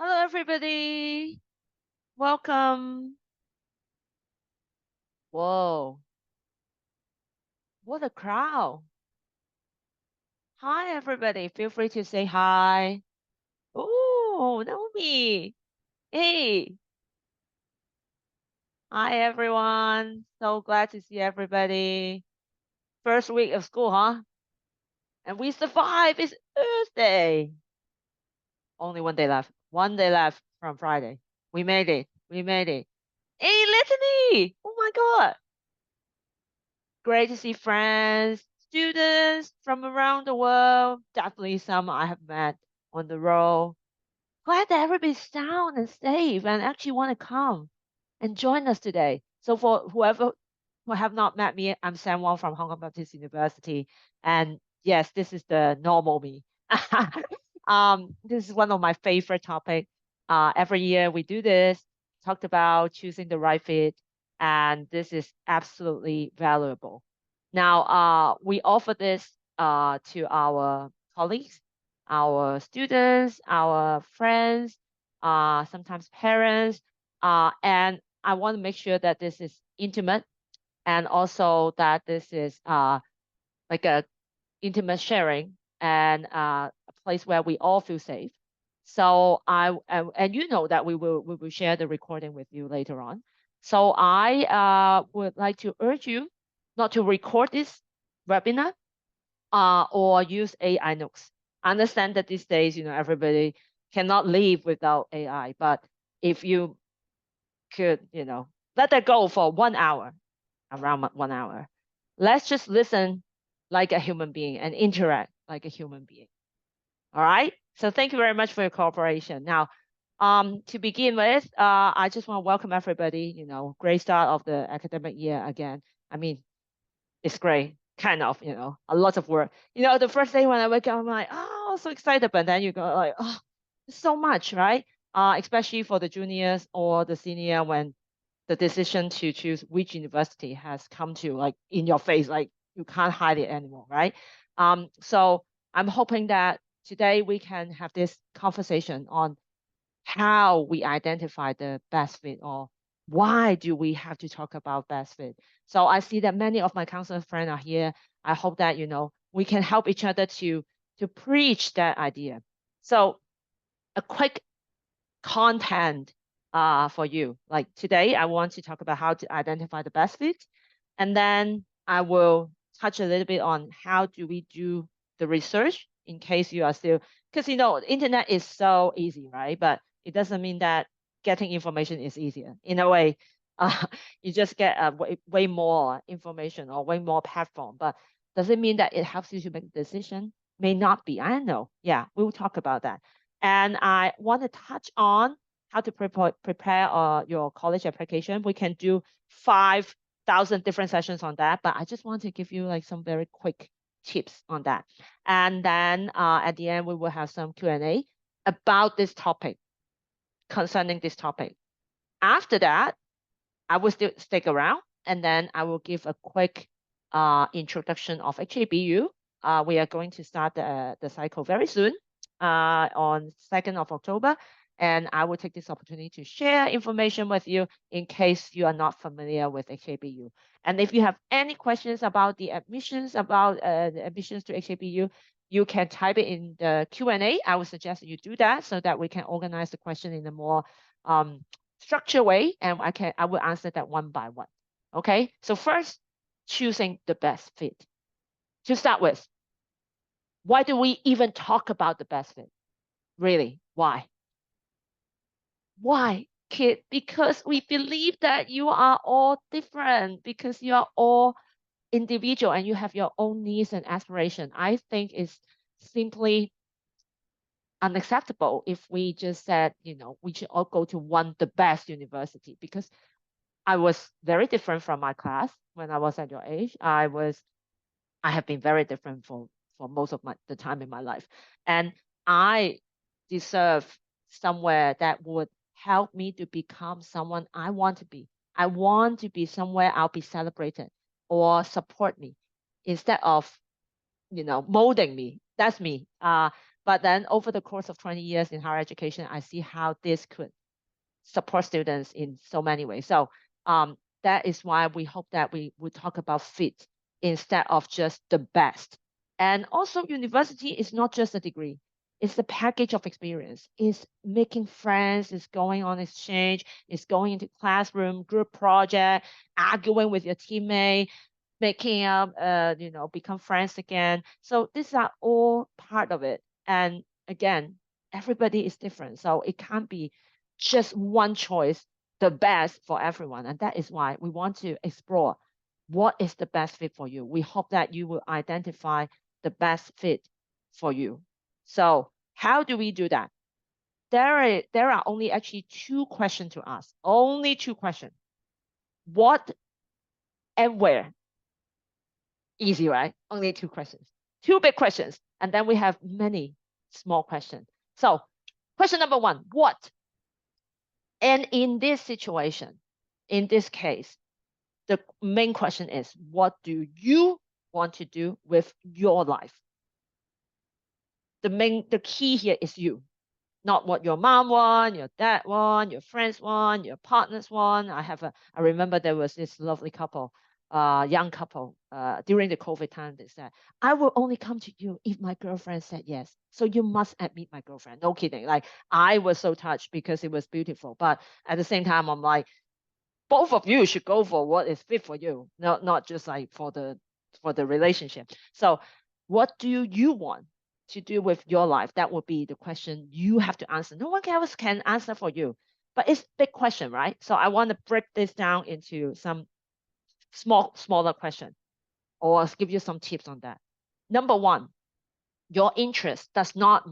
Hello, everybody. Welcome. Whoa, what a crowd. Hi, everybody. Feel free to say hi. Oh, Naomi. Hey. Hi, everyone. So glad to see everybody. First week of school, huh? And we survived. It's Thursday. Only one day left. One day left from Friday. We made it. We made it. Hey, Littany. Oh my God. Great to see friends, students from around the world. Definitely some I have met on the road. Glad that everybody's sound and safe and actually want to come and join us today. So for whoever who have not met me, I'm Sam Wong from Hong Kong Baptist University. And yes, this is the normal me. This is one of my favorite topics. Every year we do this, talked about choosing the right fit, and this is absolutely valuable. Now, we offer this to our colleagues, our students, our friends, sometimes parents, and I want to make sure that this is intimate and also that this is like a intimate sharing and a place where we all feel safe. So and you know that we will share the recording with you later on. So I would like to urge you not to record this webinar or use AI notes. I understand that these days, everybody cannot live without AI, but if you could, let that go for 1 hour, around 1 hour. Let's just listen like a human being and interact like a human being. All right. So thank you very much for your cooperation. Now, to begin with, I just want to welcome everybody. Great start of the academic year again. I mean, it's great, kind of. A lot of work. The first day when I wake up, I'm like, oh, so excited, but then you go like, oh, so much, right? Especially for the juniors or the senior when the decision to choose which university has come to like in your face, like you can't hide it anymore, right? So I'm hoping that today we can have this conversation on how we identify the best fit or why do we have to talk about best fit. So I see that many of my counselor friends are here. I hope that we can help each other to preach that idea. So a quick content for you. Like today, I want to talk about how to identify the best fit, and then I will touch a little bit on how do we do the research in case you are still, because internet is so easy, right? But it doesn't mean that getting information is easier. In a way, uh, you just get way more information or way more platform, but does it mean that it helps you to make a decision? May not be. I don't know. Yeah, we'll talk about that. And I want to touch on how to prepare your college application. We can do 5,000 different sessions on that, but I just want to give you like some very quick tips on that. And then at the end, we will have some Q&A about this topic, concerning this topic. After that, I will still stick around and then I will give a quick introduction of HKBU. We are going to start the cycle very soon on 2nd of October. And I will take this opportunity to share information with you in case you are not familiar with HKBU. And if you have any questions about the admissions, about the admissions to HKBU, you can type it in the Q&A. I would suggest you do that so that we can organize the question in a more um, structured way, and I will answer that one by one. Okay. So first, choosing the best fit. To start with, why do we even talk about the best fit? Really, why? Why, kid? Because we believe that you are all different, because you are all individual and you have your own needs and aspiration. I think it's simply unacceptable if we just said, we should all go to the best university, because I was very different from my class when I was at your age. I have been very different for most of the time in my life. And I deserve somewhere that would help me to become someone I want to be. I want to be somewhere I'll be celebrated or support me instead of, molding me. That's me. But then over the course of 20 years in higher education, I see how this could support students in so many ways. So that is why we hope that we would talk about fit instead of just the best. And also, university is not just a degree. It's a package of experience. It's making friends, it's going on exchange, it's going into classroom, group project, arguing with your teammate, making up, become friends again. So these are all part of it. And again, everybody is different. So it can't be just one choice, the best for everyone. And that is why we want to explore what is the best fit for you. We hope that you will identify the best fit for you. So how do we do that? There are only actually two questions to ask. Only two questions. What and where? Easy, right? Only two questions. Two big questions. And then we have many small questions. So question number one, what? And in this situation, in this case, the main question is, what do you want to do with your life? The key here is you, not what your mom want, your dad want, your friends want, your partners want. I remember there was this lovely couple, young couple, during the COVID time. They said, "I will only come to you if my girlfriend said yes. So you must admit my girlfriend." No kidding. Like I was so touched because it was beautiful, but at the same time, I'm like, both of you should go for what is fit for you, not just like for the relationship. So what do you want to do with your life? That would be the question you have to answer. No one else can answer for you. But it's big question, right? So I want to break this down into some smaller question, or give you some tips on that. Number one, your interest does not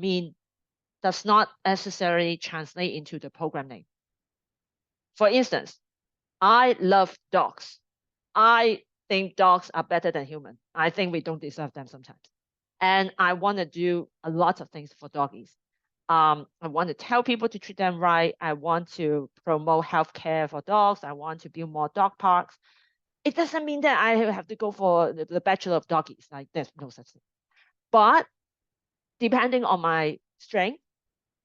necessarily translate into the program name. For instance, I love dogs. I think dogs are better than humans. I think we don't deserve them sometimes. And I want to do a lot of things for doggies. I want to tell people to treat them right. I want to promote healthcare for dogs. I want to build more dog parks. It doesn't mean that I have to go for the Bachelor of Doggies. Like there's no such thing. But depending on my strength,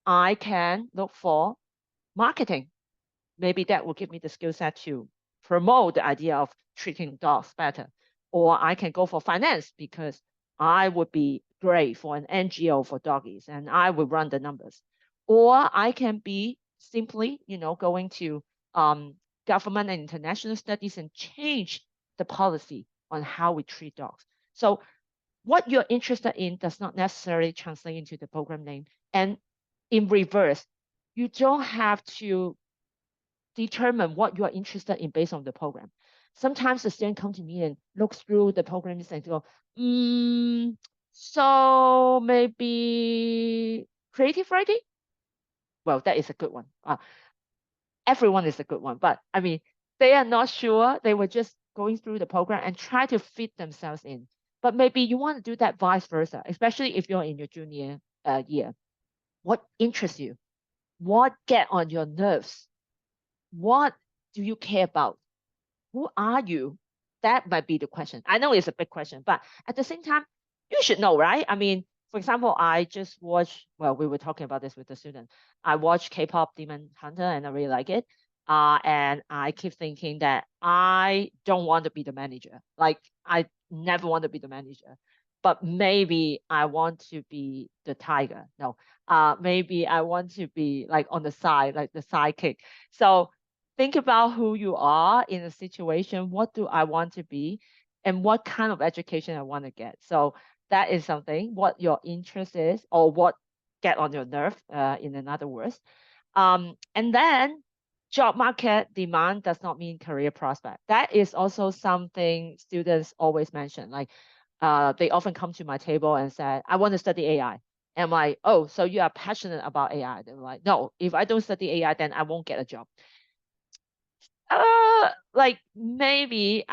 I can look for marketing. Maybe that will give me the skill set to promote the idea of treating dogs better. Or I can go for finance because I would be great for an NGO for doggies and I would run the numbers. Or I can be simply, going to government and international studies and change the policy on how we treat dogs. So what you're interested in does not necessarily translate into the program name. And in reverse, you don't have to determine what you are interested in based on the program. Sometimes the student come to me and look through the programs and go, so maybe creative writing? Well, that is a good one. Everyone is a good one, but I mean, they are not sure. They were just going through the program and try to fit themselves in. But maybe you want to do that vice versa, especially if you're in your junior year. What interests you? What get on your nerves? What do you care about? Who are you? That might be the question. I know it's a big question, but at the same time, you should know, right? I mean, for example, I just watched, well, we were talking about this with the student. I watched K-pop Demon Hunter and I really like it. And I keep thinking that I don't want to be the manager. Like, I never want to be the manager. But maybe I want to be the tiger. No, maybe I want to be like on the side, like the sidekick. So think about who you are in a situation. What do I want to be? And what kind of education I want to get. So that is something, what your interest is, or what get on your nerve, in another words. And then job market demand does not mean career prospect. That is also something students always mention. Like they often come to my table and say, I want to study AI. And I'm like, oh, so you are passionate about AI? They're like, no, if I don't study AI, then I won't get a job. Like maybe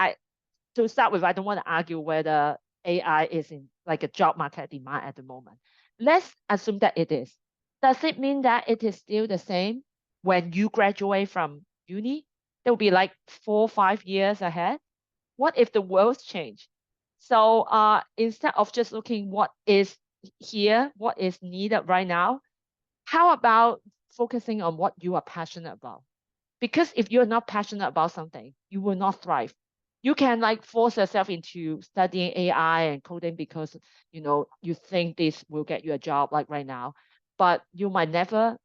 to start with, I don't want to argue whether AI is in like a job market demand at the moment. Let's assume that it is. Does it mean that it is still the same when you graduate from uni? There will be like 4 or 5 years ahead. What if the world's change? So instead of just looking what is here, what is needed right now, how about focusing on what you are passionate about? Because if you're not passionate about something, you will not thrive. You can like force yourself into studying AI and coding because you think this will get you a job like right now, but you might never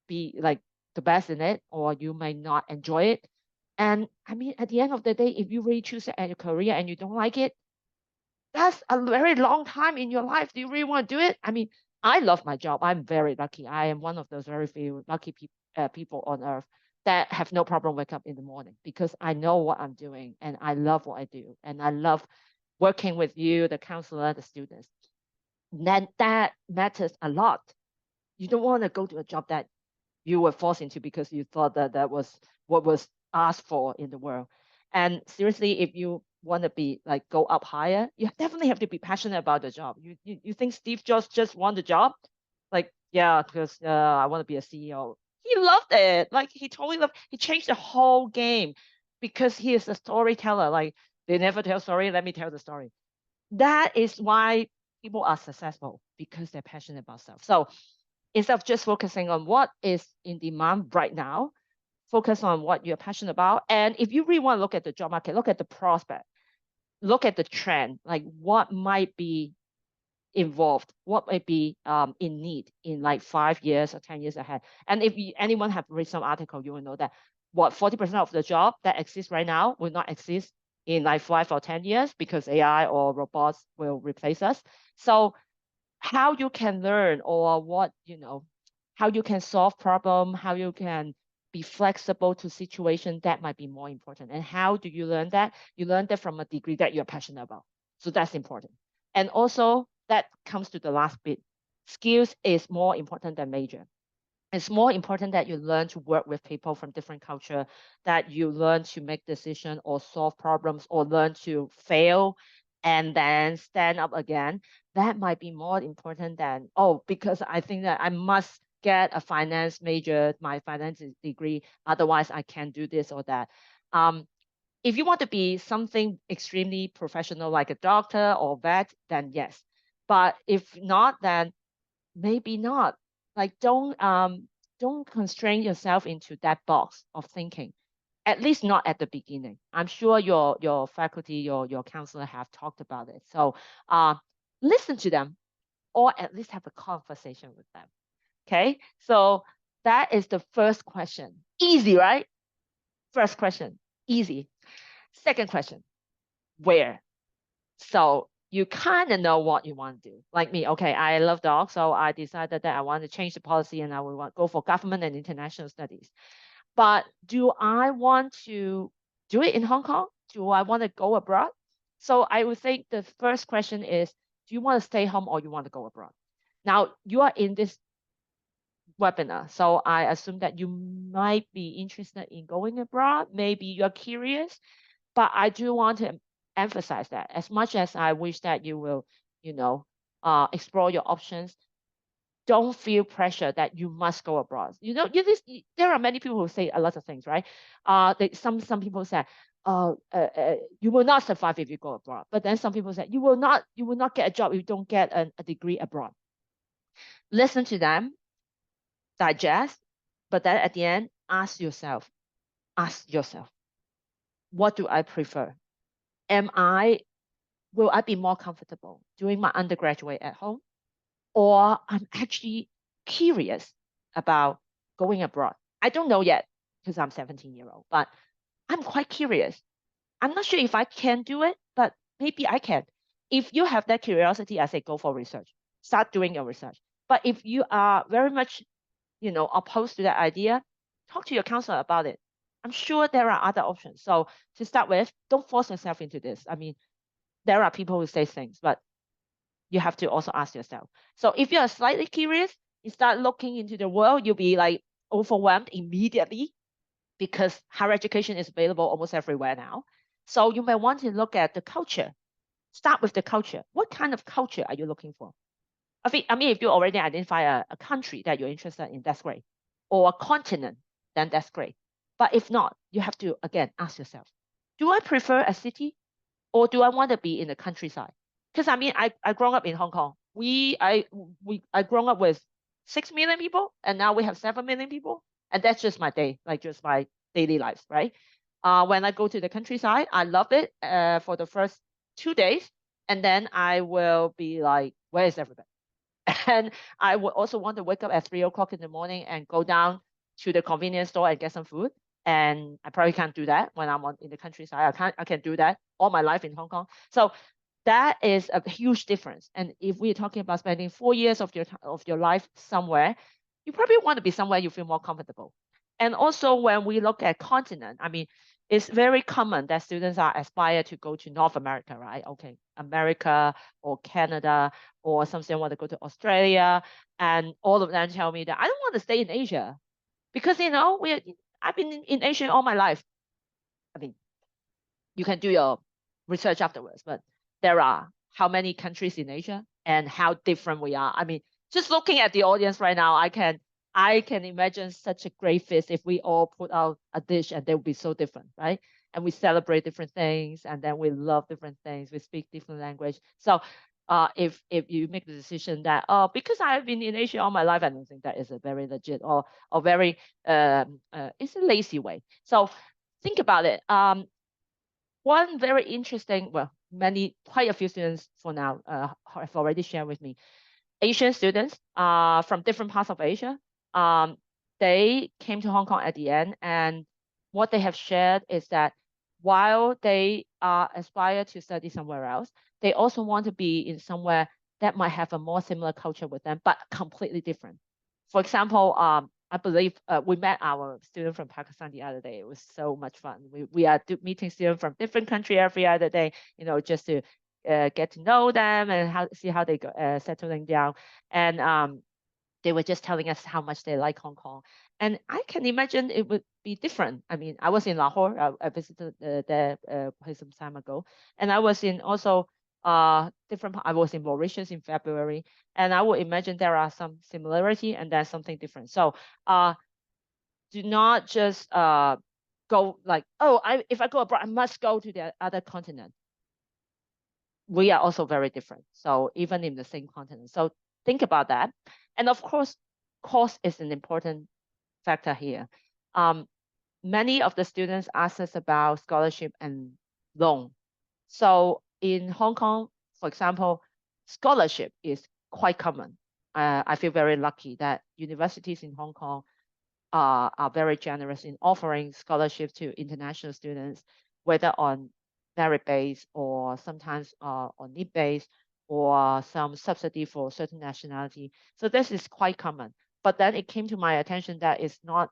be like the best in it, or you might not enjoy it. And I mean, at the end of the day, if you really choose a career and you don't like it, that's a very long time in your life. Do you really want to do it? I mean, I love my job. I'm very lucky. I am one of those very few lucky people on earth that have no problem wake up in the morning because I know what I'm doing and I love what I do and I love working with you, the counselor, the students. Then that matters a lot. You don't want to go to a job that you were forced into because you thought that that was what was asked for in the world. And seriously, if you want to be like go up higher, you definitely have to be passionate about the job. You think Steve Jobs just won the job? Like, yeah, because I want to be a CEO. He loved it. Like he totally loved. He changed the whole game because he is a storyteller. Like they never tell story. Let me tell the story. That is why people are successful because they're passionate about stuff. So instead of just focusing on what is in demand right now, focus on what you're passionate about. And if you really want to look at the job market, look at the prospect, look at the trend, like what might be involved, what might be in need in like 5 years or 10 years ahead. And if anyone have read some article, you will know that what 40% of the job that exists right now will not exist in like 5 or 10 years because AI or robots will replace us. So how you can learn or how you can solve problem, how you can be flexible to situation that might be more important. And how do you learn that? You learn that from a degree that you're passionate about. So that's important. And also that comes to the last bit. Skills is more important than major. It's more important that you learn to work with people from different culture, that you learn to make decisions or solve problems or learn to fail and then stand up again. That might be more important than, oh, because I think that I must get a finance major, my finance degree, otherwise I can't do this or that. Um, if you want to be something extremely professional like a doctor or vet, then yes. But if not, then maybe not. Like don't constrain yourself into that box of thinking. At least not at the beginning. I'm sure your faculty, your counselor have talked about it. So listen to them or at least have a conversation with them. Okay. So that is the first question. Easy, right? First question. Easy. Second question. Where? So you kind of know what you want to do. Like me, okay, I love dogs, so I decided that I want to change the policy and I will go for government and international studies. But do I want to do it in Hong Kong? Do I want to go abroad? So I would think the first question is, do you want to stay home or you want to go abroad? Now you are in this webinar, so I assume that you might be interested in going abroad. Maybe you're curious, but I do want to emphasize that as much as I wish that you will, you know, explore your options, don't feel pressure that you must go abroad. There are many people who say a lot of things, right? Some people say, you will not survive if you go abroad. But then some people say you will not get a job if you don't get a degree abroad. Listen to them, digest, but then at the end, ask yourself, what do I prefer? Am I will I be more comfortable doing my undergraduate at home? Or I'm actually curious about going abroad. I don't know yet because I'm 17-year-old, but I'm quite curious. I'm not sure if I can do it, but maybe I can. If you have that curiosity, I say go for research. Start doing your research. But if you are very much, opposed to that idea, talk to your counselor about it. I'm sure there are other options. So to start with, don't force yourself into this. I mean, there are people who say things, but you have to also ask yourself. So if you are slightly curious, you start looking into the world, you'll be like overwhelmed immediately because higher education is available almost everywhere now. So you may want to look at the culture. Start with the culture. What kind of culture are you looking for? I mean, if you already identify a country that you're interested in, that's great. Or a continent, then that's great. But if not, you have to, again, ask yourself, do I prefer a city or do I want to be in the countryside? Because I mean, I grown up in Hong Kong. I grown up with 6 million people, and now we have 7 million people, and that's just my day, like just my daily life, right? When I go to the countryside, I love it for the first 2 days, and then I will be like, where is everybody? And I would also want to wake up at 3 o'clock in the morning and go down to the convenience store and get some food. And I probably can't do that when I'm in the countryside. I can do that all my life in Hong Kong. So that is a huge difference. And if we're talking about spending 4 years of your life somewhere, you probably want to be somewhere you feel more comfortable. And also when we look at continent, I mean, it's very common that students are aspire to go to North America, right? Okay, America or Canada, or some say want to go to Australia, and all of them tell me that I don't want to stay in Asia because I've been in Asia all my life. I mean, you can do your research afterwards, but there are how many countries in Asia and how different we are. I mean, just looking at the audience right now, I can imagine such a great feast if we all put out a dish and they would be so different, right? And we celebrate different things, and then we love different things. We speak different language. So, if you make the decision that because I've been in Asia all my life, I don't think that is a very legit or very it's a lazy way. So think about it. One very interesting, well, quite a few students for now have already shared with me. Asian students from different parts of Asia, um, they came to Hong Kong at the end, and what they have shared is that while they aspire to study somewhere else, they also want to be in somewhere that might have a more similar culture with them, but completely different. For example, I believe we met our student from Pakistan the other day. It was so much fun. We are meeting students from different country every other day, just to get to know them and see how they go settling down. And they were just telling us how much they like Hong Kong. And I can imagine it would be different. I mean, I was in Lahore. I visited there quite some time ago, and I was in also different. I was in Mauritius in February, and I would imagine there are some similarity and then something different. So do not just go like, oh, if I go abroad, I must go to the other continent. We are also very different. So even in the same continent. So think about that. And of course, cost is an important factor here. Many of the students ask us about scholarship and loan. So in Hong Kong, for example, scholarship is quite common. I feel very lucky that universities in Hong Kong are very generous in offering scholarships to international students, whether on merit base or sometimes on need base or some subsidy for certain nationality. So this is quite common. But then it came to my attention that it's not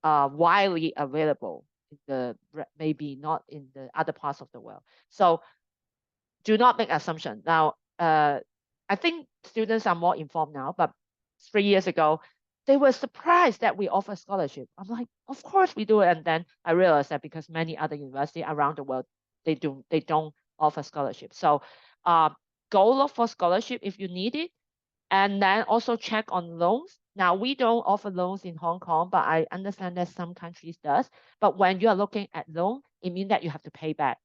widely available in maybe not in the other parts of the world. So do not make assumption. Now, I think students are more informed now, but 3 years ago, they were surprised that we offer scholarship. I'm like, of course we do. And then I realized that because many other universities around the world, they don't offer scholarship. So go look for scholarship if you need it. And then also check on loans. Now, we don't offer loans in Hong Kong, but I understand that some countries does. But when you are looking at loan, it means that you have to pay back.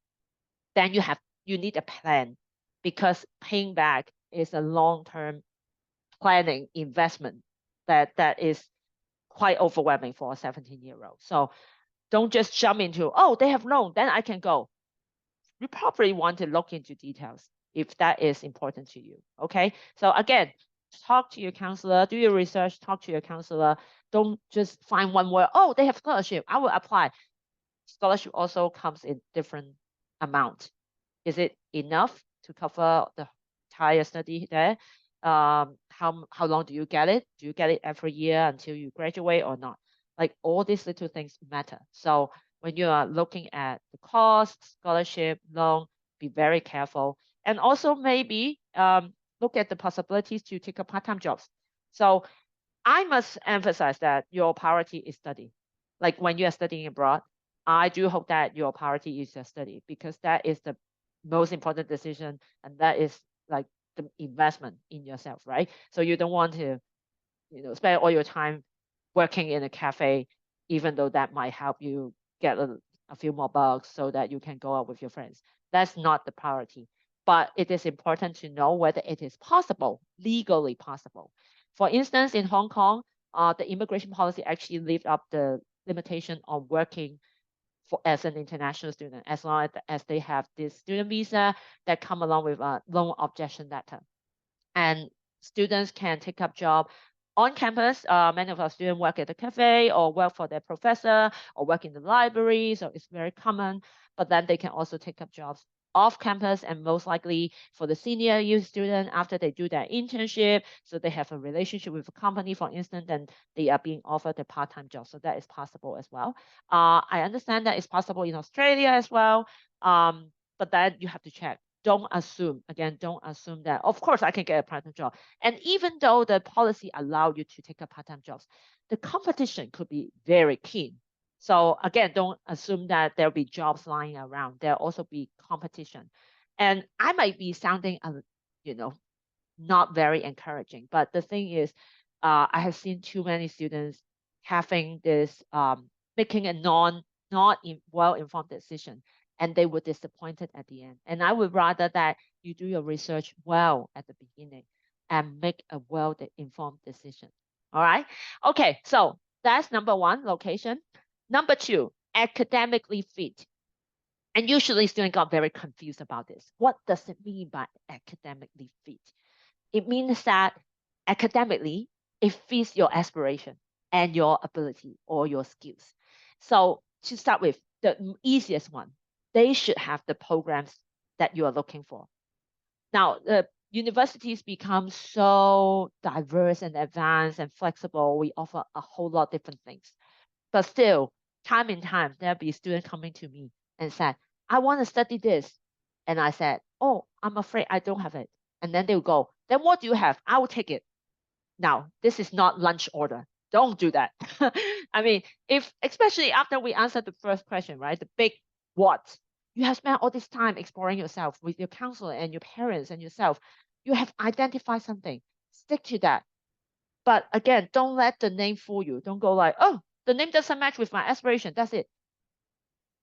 Then you need a plan, because paying back is a long-term planning investment that is quite overwhelming for a 17-year-old. So don't just jump into, oh, they have loan, then I can go. You probably want to look into details if that is important to you. Okay. So again, talk to your counselor, do your research, talk to your counselor. Don't just find one word, oh, they have scholarship, I will apply. Scholarship also comes in different amount. Is it enough to cover the entire study there? How long do you get it? Do you get it every year until you graduate or not? Like all these little things matter. So when you are looking at the cost, scholarship, loan, be very careful. And also maybe look at the possibilities to take a part-time jobs. So I must emphasize that your priority is study. Like when you are studying abroad, I do hope that your priority is your study, because that is the most important decision, and that is like the investment in yourself, right? So you don't want to, spend all your time working in a cafe, even though that might help you get a few more bucks so that you can go out with your friends. That's not the priority. but it is important to know whether it is possible, legally possible. For instance, in Hong Kong, the immigration policy actually lifted up the limitation on working for as an international student, as long as they have this student visa that come along with a loan objection letter. And students can take up job on campus. Many of our students work at the cafe or work for their professor or work in the library, so it's very common. But then they can also take up jobs off campus, and most likely for the senior year student, after they do their internship, so they have a relationship with a company, for instance, and they are being offered a part-time job. So that is possible as well. I understand that it's possible in Australia as well. But then you have to check. Don't assume, again, don't assume that, of course, I can get a part-time job. And even though the policy allow you to take up part-time jobs, the competition could be very keen. So again, don't assume that there'll be jobs lying around. There'll also be competition. And I might be sounding, you know, not very encouraging. But the thing is, I have seen too many students having this making a not well informed decision, and they were disappointed at the end. And I would rather that you do your research well at the beginning and make a well informed decision. All right. Okay. So that's number one, location. Number two, academically fit. And usually students got very confused about this. What does it mean by academically fit? It means that academically, it fits your aspiration and your ability or your skills. So to start with, the easiest one, they should have the programs that you are looking for. Now, the universities become so diverse and advanced and flexible. We offer a whole lot of different things. But still, time in time, there'll be students coming to me and said, I want to study this. And I said, oh, I'm afraid I don't have it. And then they'll go, then what do you have? I will take it. Now, this is not lunch order. Don't do that. I mean, if especially after we answered the first question, right? The big what? You have spent all this time exploring yourself with your counselor and your parents and yourself. You have identified something. Stick to that. But again, don't let the name fool you. Don't go like, oh, the name doesn't match with my aspiration. That's it.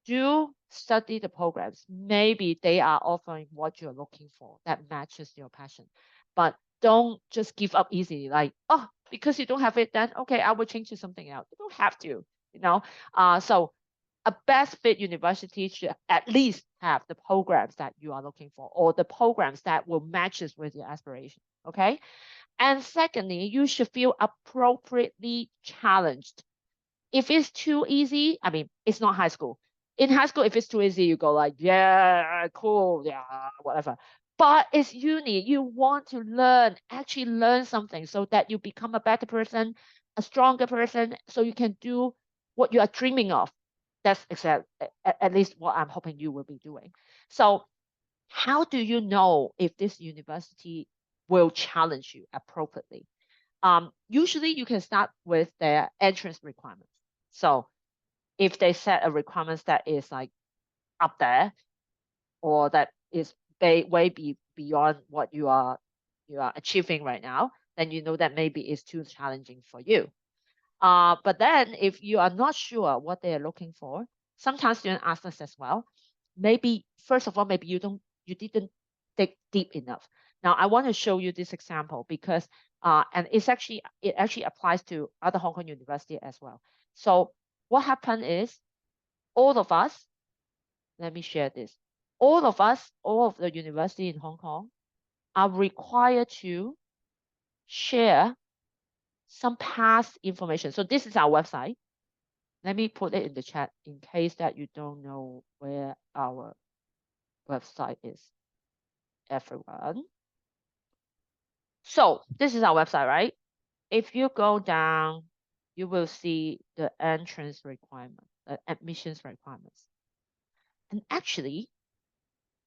Do study the programs. Maybe they are offering what you're looking for that matches your passion. But don't just give up easily. Like, oh, because you don't have it, then okay, I will change to something else. You don't have to, you know. So a best fit university should at least have the programs that you are looking for, or the programs that will matches with your aspiration. Okay. And secondly, you should feel appropriately challenged. If it's too easy, I mean, it's not high school. In high school, if it's too easy, you go like, yeah, cool, yeah, whatever. But it's uni. You want to learn, actually learn something so that you become a better person, a stronger person, so you can do what you are dreaming of. That's at least what I'm hoping you will be doing. So how do you know if this university will challenge you appropriately? Usually you can start with their entrance requirements. So if they set a requirements that is like up there, or that is beyond what you are achieving right now, then you know that maybe it's too challenging for you. But then if you are not sure what they are looking for, sometimes students ask us as well. Maybe first of all, maybe you didn't dig deep enough. Now I want to show you this example because and it actually applies to other Hong Kong university as well. So what happened is all of us, let me share this. All of us, all of the university in Hong Kong are required to share some past information. So this is our website. Let me put it in the chat in case that you don't know where our website is, everyone. So this is our website, right? If you go down, you will see the entrance requirement, admissions requirements. And actually,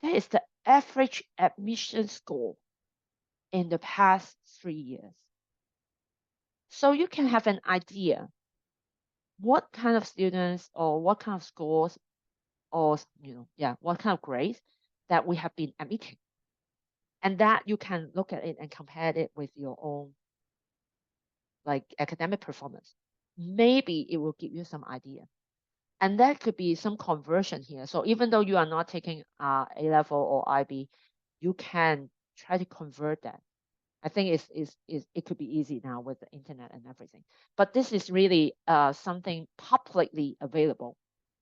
that is the average admission score in the past 3 years. So you can have an idea what kind of students or what kind of scores or what kind of grades that we have been admitting. And that you can look at it and compare it with your own like academic performance. Maybe it will give you some idea. And that could be some conversion here. So even though you are not taking A level or IB, you can try to convert that. I think it could be easy now with the internet and everything. But this is really something publicly available,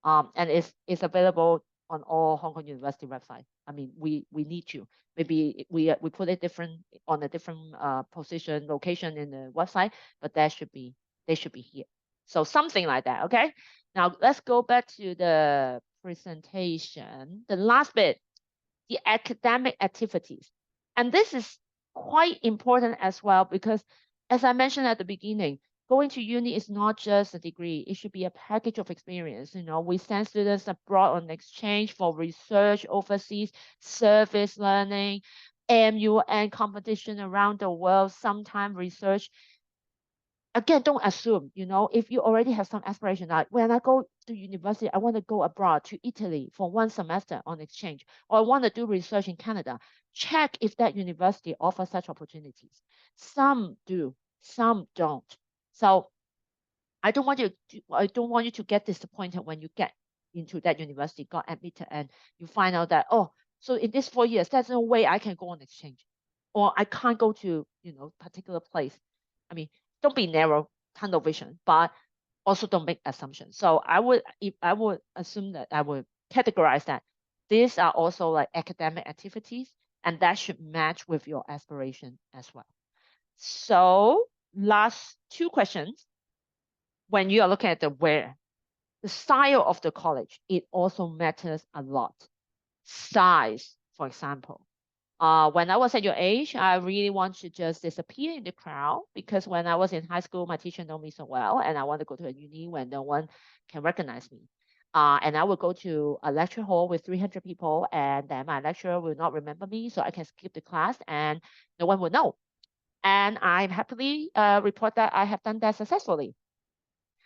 and it's available on all Hong Kong University website. I mean, we need to maybe we put it different on a different position location in the website, but that should be they should be here. So something like that. Okay. Now let's go back to the presentation. The last bit, the academic activities. And this is quite important as well because, as I mentioned at the beginning, going to uni is not just a degree, it should be a package of experience. You know, we send students abroad on exchange for research overseas, service learning, MUN competition around the world, sometimes research. Again, don't assume, if you already have some aspiration, like when I go to university, I want to go abroad to Italy for 1 semester on exchange, or I want to do research in Canada. Check if that university offers such opportunities. Some do, some don't. So I don't want you to get disappointed when you get into that university, got admitted, and you find out that, oh, so in this 4 years, there's no way I can go on exchange, or I can't go to, particular place. I mean, don't be narrow, tunnel vision, but also don't make assumptions. So if I would assume that I would categorize that these are also like academic activities, and that should match with your aspiration as well. So last two questions when you are looking at the where, the style of the college, it also matters a lot. Size, for example. When I was at your age, I really want to just disappear in the crowd because when I was in high school, my teacher know me so well, and I want to go to a uni when no one can recognize me. And I will go to a lecture hall with 300 people, and then my lecturer will not remember me, so I can skip the class, and no one will know. And I happily report that I have done that successfully.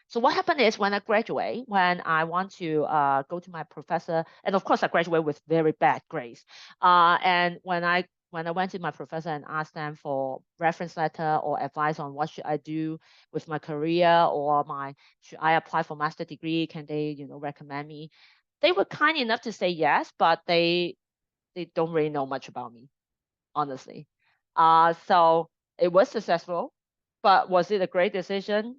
So what happened is when I graduate, when I want to go to my professor, and of course I graduate with very bad grades. And when I went to my professor and asked them for reference letter or advice on what should I do with my career or should I apply for master degree? Can they, recommend me? They were kind enough to say yes, but they don't really know much about me, honestly. So it was successful, but was it a great decision?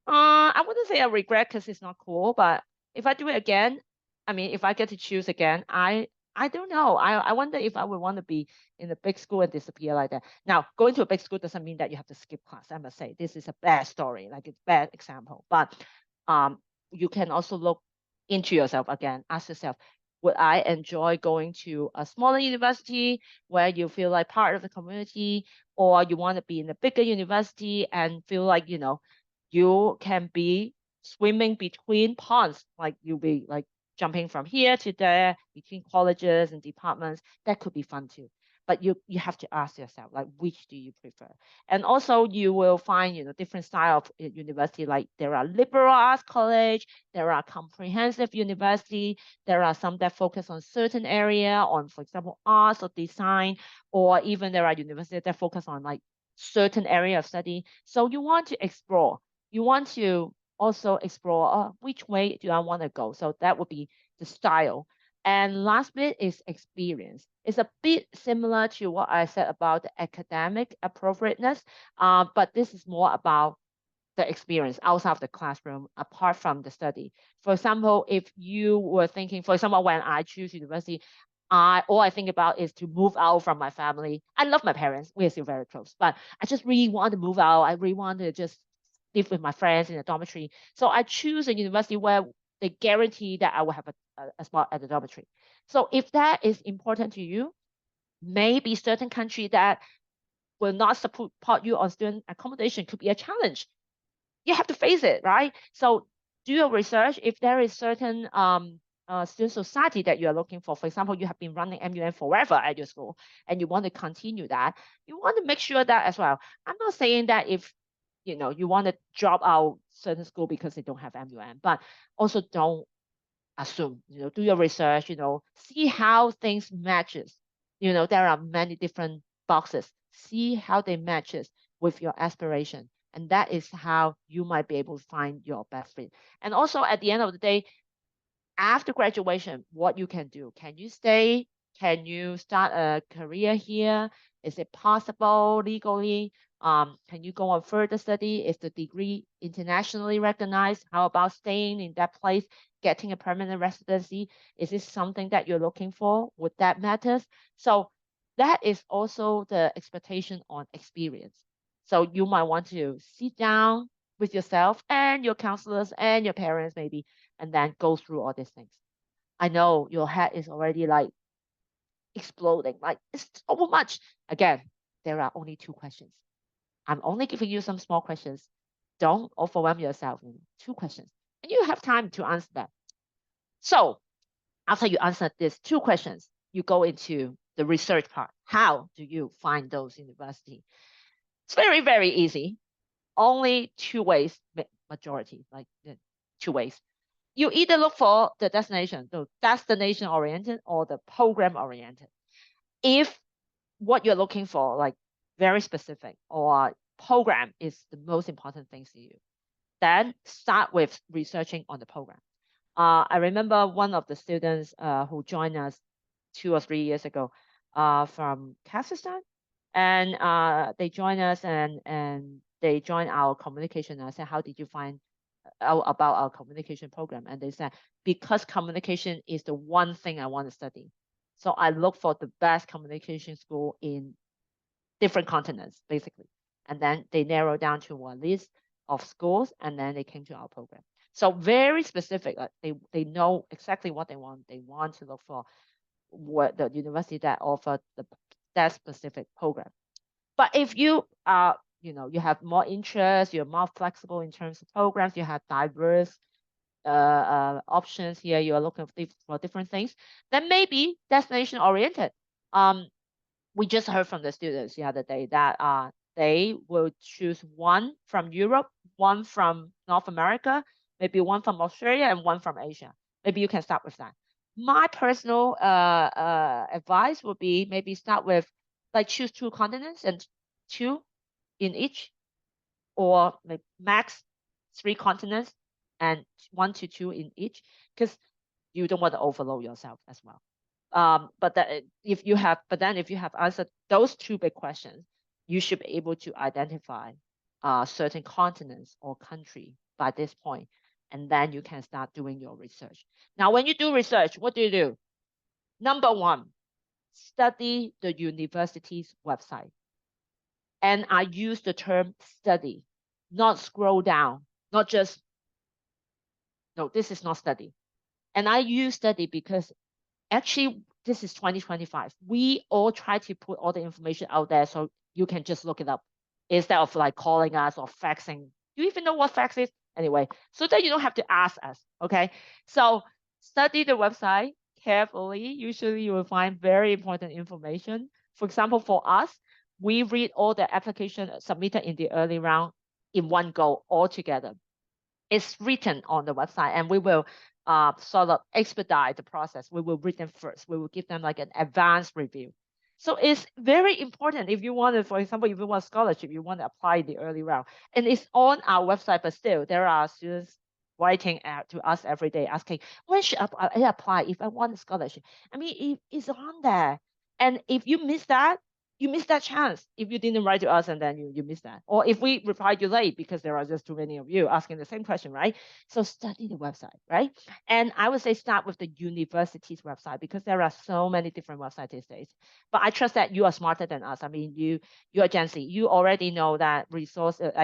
I wouldn't say I regret because it's not cool, but if I do it again, I mean, if I get to choose again, I don't know. I wonder if I would want to be in a big school and disappear like that. Now, going to a big school doesn't mean that you have to skip class. I must say, this is a bad story, like it's a bad example. But um, you can also look into yourself again. Ask yourself, would I enjoy going to a smaller university where you feel like part of the community, or you want to be in a bigger university and feel like, you can be swimming between ponds, like you'll be like jumping from here to there between colleges and departments. That could be fun too. But you have to ask yourself, like, which do you prefer? And also you will find, different style of university. Like there are liberal arts college, there are comprehensive university, there are some that focus on certain area, on, for example, arts or design, or even there are universities that focus on like certain area of study. So you want to explore, you want to also explore which way do I want to go. So that would be the style. And last bit is experience. It's a bit similar to what I said about the academic appropriateness, but this is more about the experience outside of the classroom, apart from the study. For example, if you were thinking, for example, when I choose university, all I think about is to move out from my family. I love my parents. We're still very close, but I just really want to move out. I really want to just live with my friends in a dormitory. So I choose a university where they guarantee that I will have a spot at the dormitory. So if that is important to you, maybe certain country that will not support you on student accommodation could be a challenge. You have to face it, right? So do your research. If there is certain student society that you are looking for example, you have been running MUN forever at your school and you want to continue that, you want to make sure that as well. I'm not saying that if you want to drop out certain school because they don't have MUN, but also don't assume, do your research, see how things matches. There are many different boxes. See how they matches with your aspiration. And that is how you might be able to find your best fit. And also at the end of the day, after graduation, what you can do. Can you stay Can you start a career here? Is it possible legally? Can you go on further study? Is the degree internationally recognized? How about staying in that place, getting a permanent residency? Is this something that you're looking for? Would that matter? So that is also the expectation on experience. So you might want to sit down with yourself and your counselors and your parents maybe, and then go through all these things. I know your head is already like exploding. Like it's so much. Again, there are only 2 questions. I'm only giving you some small questions. Don't overwhelm yourself. 2 questions. And you have time to answer them. So after you answer these 2 questions, you go into the research part. How do you find those universities? It's very, very easy. Only 2 ways, majority, like 2 ways. You either look for the destination, the destination oriented or the program oriented. If what you're looking for, like very specific, or program is the most important thing to you, then start with researching on the program. I remember one of the students who joined us 2 or 3 years ago from Kazakhstan, and they joined us and they joined our communication. I said, how did you find out about our communication program? And they said, because communication is the one thing I want to study. So I look for the best communication school in different continents, basically. And then they narrow down to a list of schools, and then they came to our program. So very specific. They know exactly what they want. They want to look for what the university that offer that specific program. But if you are, you have more interest, you're more flexible in terms of programs, you have diverse options here, you are looking for different things, then maybe destination oriented. We just heard from the students the other day that they will choose one from Europe, one from North America, maybe one from Australia, and one from Asia. Maybe you can start with that. My personal advice would be maybe start with like choose 2 continents and 2 in each, or like max 3 continents and 1 to 2 in each, because you don't want to overload yourself as well. But then if you have answered those 2 big questions, you should be able to identify certain continents or country by this point, and then you can start doing your research. Now, when you do research, what do? Number one, study the university's website. And I use the term study, not scroll down, not just, no, this is not study. And I use study because actually this is 2025. We all try to put all the information out there so you can just look it up instead of like calling us or faxing. Do you even know what fax is? Anyway, so that you don't have to ask us. Okay. So study the website carefully. Usually you will find very important information. For example, for us, we read all the application submitted in the early round in one go all together. It's written on the website, and we will sort of expedite the process. We will read them first. We will give them like an advanced review. So it's very important if you want to, for example, if you want scholarship, you want to apply the early round, and it's on our website, but still there are students writing out to us every day asking, when should I apply if I want a scholarship? I mean, it's on there. And if you miss that, you miss that chance if you didn't write to us, and then you miss that. Or if we replied you late because there are just too many of you asking the same question, right? So study the website, right? And I would say start with the university's website because there are so many different websites these days. But I trust that you are smarter than us. I mean, you are Gen Z. You already know that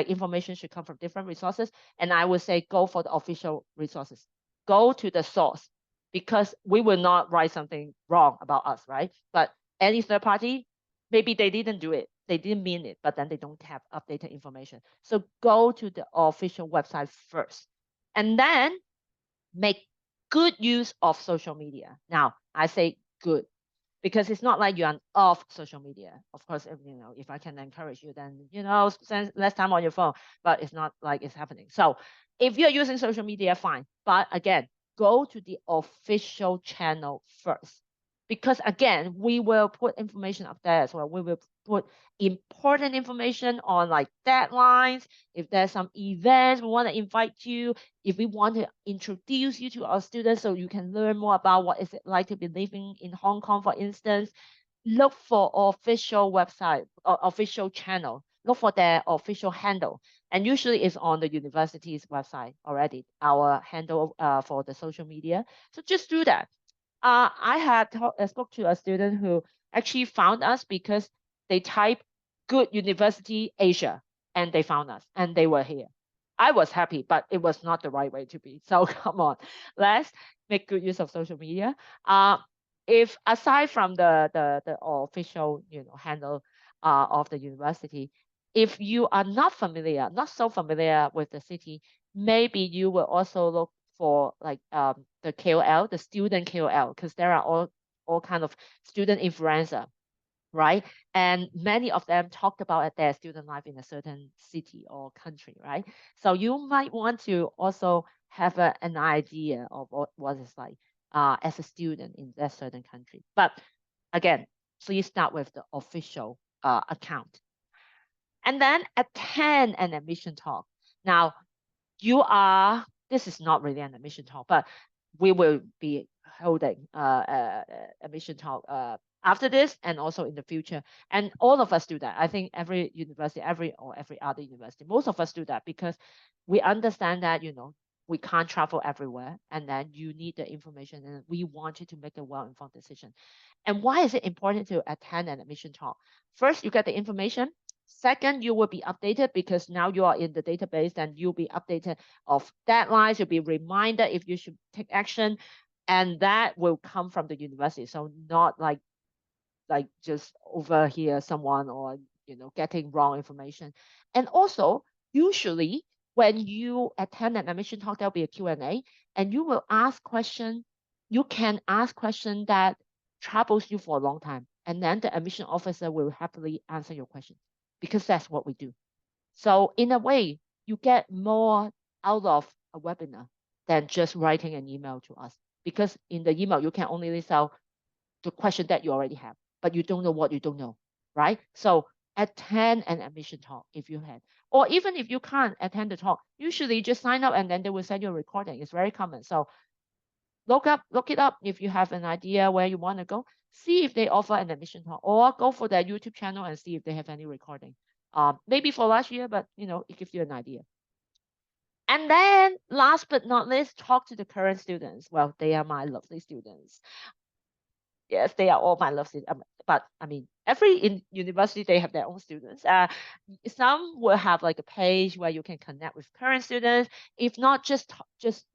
information should come from different resources. And I would say go for the official resources. Go to the source, because we will not write something wrong about us, right? But any third party, maybe they didn't do it, they didn't mean it, but then they don't have updated information. So go to the official website first, and then make good use of social media. Now, I say good because it's not like you're off social media. Of course, if I can encourage you, then spend less time on your phone. But it's not like it's happening. So if you're using social media, fine. But again, go to the official channel first. because again, we will put information up there as well. We will put important information on like deadlines. If there's some events we want to invite you, if we want to introduce you to our students so you can learn more about what is it like to be living in Hong Kong, for instance, look for official website or official channel. Look for their official handle. And usually it's on the university's website already, our handle for the social media. So just do that. I had spoke to a student who actually found us because they typed "Good University Asia" and they found us and they were here. I was happy, but it was not the right way to be. So come on, let's make good use of social media. Uh, if aside from the official handle of the university, if you are not familiar, not so familiar with the city, maybe you will also look for like the KOL, the student KOL, because there are all kind of student influencer, right? And many of them talked about their student life in a certain city or country, right? So you might want to also have an idea of what it's like as a student in that certain country. But again, please start with the official account. And then attend an admission talk. Now, this is not really an admission talk, but we will be holding admission talk after this and also in the future. And all of us do that. I think every university, every other university, most of us do that because we understand that, we can't travel everywhere and then you need the information and we want you to make a well-informed decision. And why is it important to attend an admission talk? First, you get the information. Second, you will be updated because now you are in the database and you'll be updated of deadlines. You'll be reminded if you should take action, and that will come from the university. So not like just overhear someone or getting wrong information. And also, usually when you attend an admission talk, there'll be a Q&A, and you will ask question. You can ask question that troubles you for a long time, and then the admission officer will happily answer your question because that's what we do. So in a way, you get more out of a webinar than just writing an email to us. Because in the email, you can only list out the question that you already have, but you don't know what you don't know, right? So attend an admission talk if you had, or even if you can't attend the talk, usually just sign up and then they will send you a recording. It's very common. So look it up if you have an idea where you want to go. See if they offer an admission talk, or go for their YouTube channel and see if they have any recording. Maybe for last year, but it gives you an idea. And then last but not least, talk to the current students. Well, they are my lovely students. Yes, they are all my love students. But I mean, every in university they have their own students. Some will have like a page where you can connect with current students. If not, just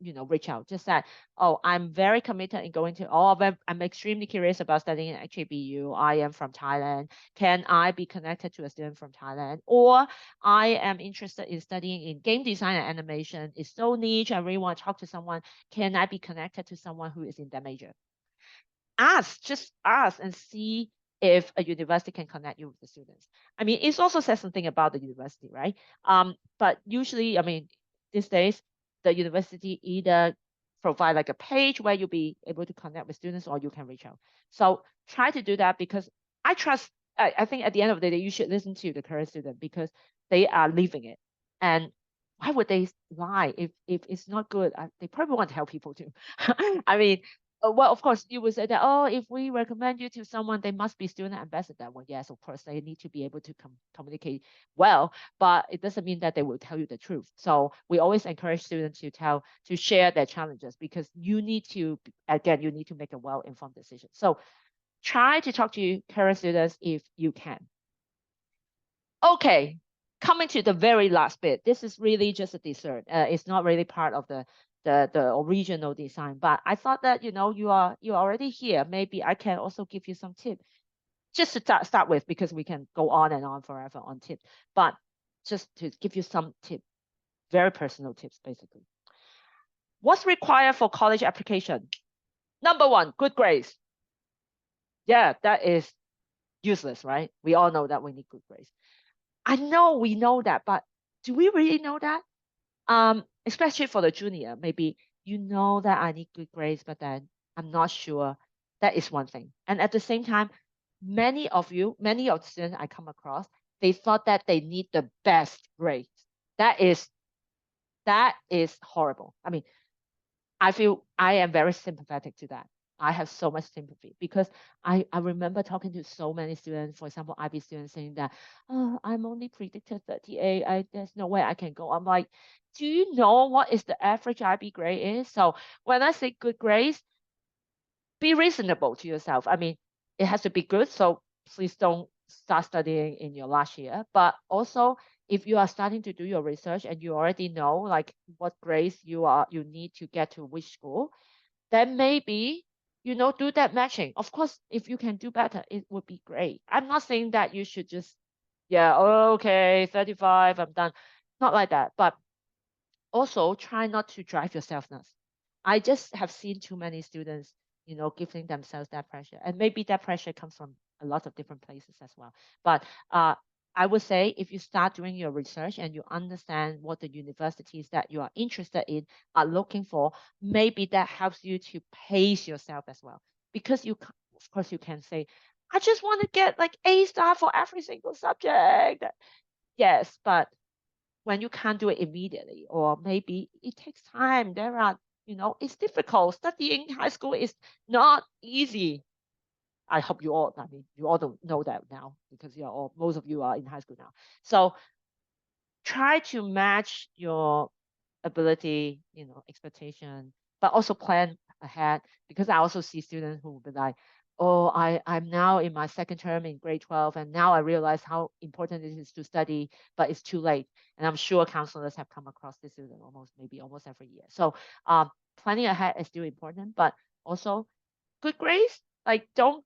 reach out. Just that, oh, I'm very committed in going to all of them. I'm extremely curious about studying at HKBU. I am from Thailand. Can I be connected to a student from Thailand? Or I am interested in studying in game design and animation. It's so niche. I really want to talk to someone. Can I be connected to someone who is in that major? Just ask and see if a university can connect you with the students. I mean, it also says something about the university, right? But usually, I mean, these days, the university either provide like a page where you'll be able to connect with students or you can reach out. So try to do that because I trust, I think at the end of the day, you should listen to the current student because they are living it. And why would they lie if it's not good? They probably want to help people too. I mean, well, of course, you would say that, oh, if we recommend you to someone, they must be student ambassador. Well, yes, of course, they need to be able to communicate well, but it doesn't mean that they will tell you the truth. So we always encourage students to share their challenges because you need to make a well-informed decision. So try to talk to current students if you can. Okay, coming to the very last bit. This is really just a dessert. It's not really part of the original design, but I thought that you're already here. Maybe I can also give you some tips just to start with because we can go on and on forever on tips. But just to give you some tips, very personal tips, basically. What's required for college application? Number one, good grades. Yeah, that is useless, right? We all know that we need good grades. I know we know that, but do we really know that? Especially for the junior, maybe you know that I need good grades, but then I'm not sure That is one thing. And at the same time, many of the students I come across, they thought that they need the best grades. That is that is horrible. I mean, I feel I am very sympathetic to that. I have so much sympathy because I remember talking to so many students, for example, IB students saying that, oh, I'm only predicted 38. There's no way I can go. I'm like, do you know what is the average IB grade is? So when I say good grades, be reasonable to yourself. I mean, it has to be good. So please don't start studying in your last year. But also, if you are starting to do your research and you already know like what grades you need to get to which school, then maybe do that matching. Of course, if you can do better, it would be great. I'm not saying that you should just, yeah, okay, 35, I'm done. Not like that. But also try not to drive yourself nuts. I just have seen too many students, giving themselves that pressure. And maybe that pressure comes from a lot of different places as well. But I would say if you start doing your research and you understand what the universities that you are interested in are looking for, maybe that helps you to pace yourself as well. Because of course, you can say, I just want to get like A star for every single subject. Yes, but when you can't do it immediately, or maybe it takes time. It's difficult. Studying high school is not easy. I hope I mean, you all don't know that now because most of you are in high school now. So try to match your ability, expectation, but also plan ahead because I also see students who will be like, oh, I'm now in my second term in grade 12, and now I realize how important it is to study, but it's too late. And I'm sure counselors have come across this student maybe almost every year. So planning ahead is still important, but also good grades. Like don't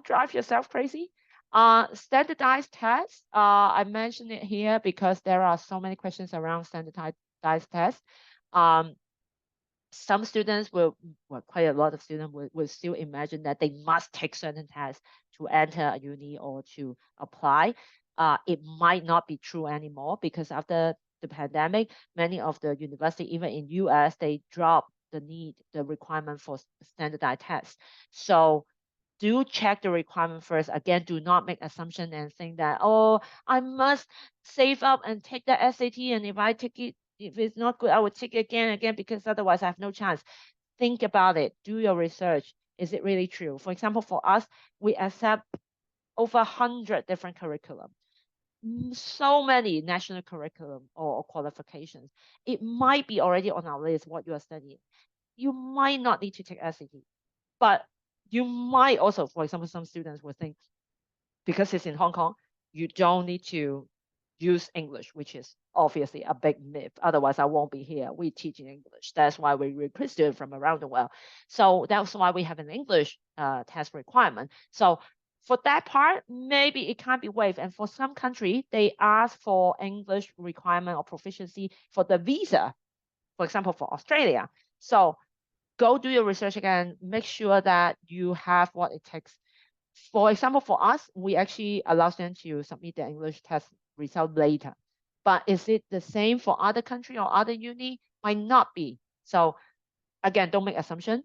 drive yourself crazy. Standardized tests. I mentioned it here because there are so many questions around standardized tests. Um, some students well, quite a lot of students will still imagine that they must take certain tests to enter a uni or to apply. It might not be true anymore because after the pandemic, many of the university, even in US, they drop the requirement for standardized tests. So do check the requirement first. Again, do not make assumption and think that, oh, I must save up and take the SAT. And if I take it, if it's not good, I will take it again and again because otherwise I have no chance. Think about it. Do your research. Is it really true? For example, for us, we accept over 100 different curriculum, so many national curriculum or qualifications. It might be already on our list what you are studying. You might not need to take SAT, but you might also, for example, some students will think because it's in Hong Kong, you don't need to use English, which is obviously a big myth. Otherwise, I won't be here. We teach in English. That's why we recruit students from around the world. So that's why we have an English test requirement. So for that part, maybe it can't be waived. And for some country, they ask for English requirement or proficiency for the visa. For example, for Australia. So go do your research again. Make sure that you have what it takes. For example, for us, we actually allow them to submit their English test result later. But is it the same for other country or other uni? Might not be. So again, don't make assumption,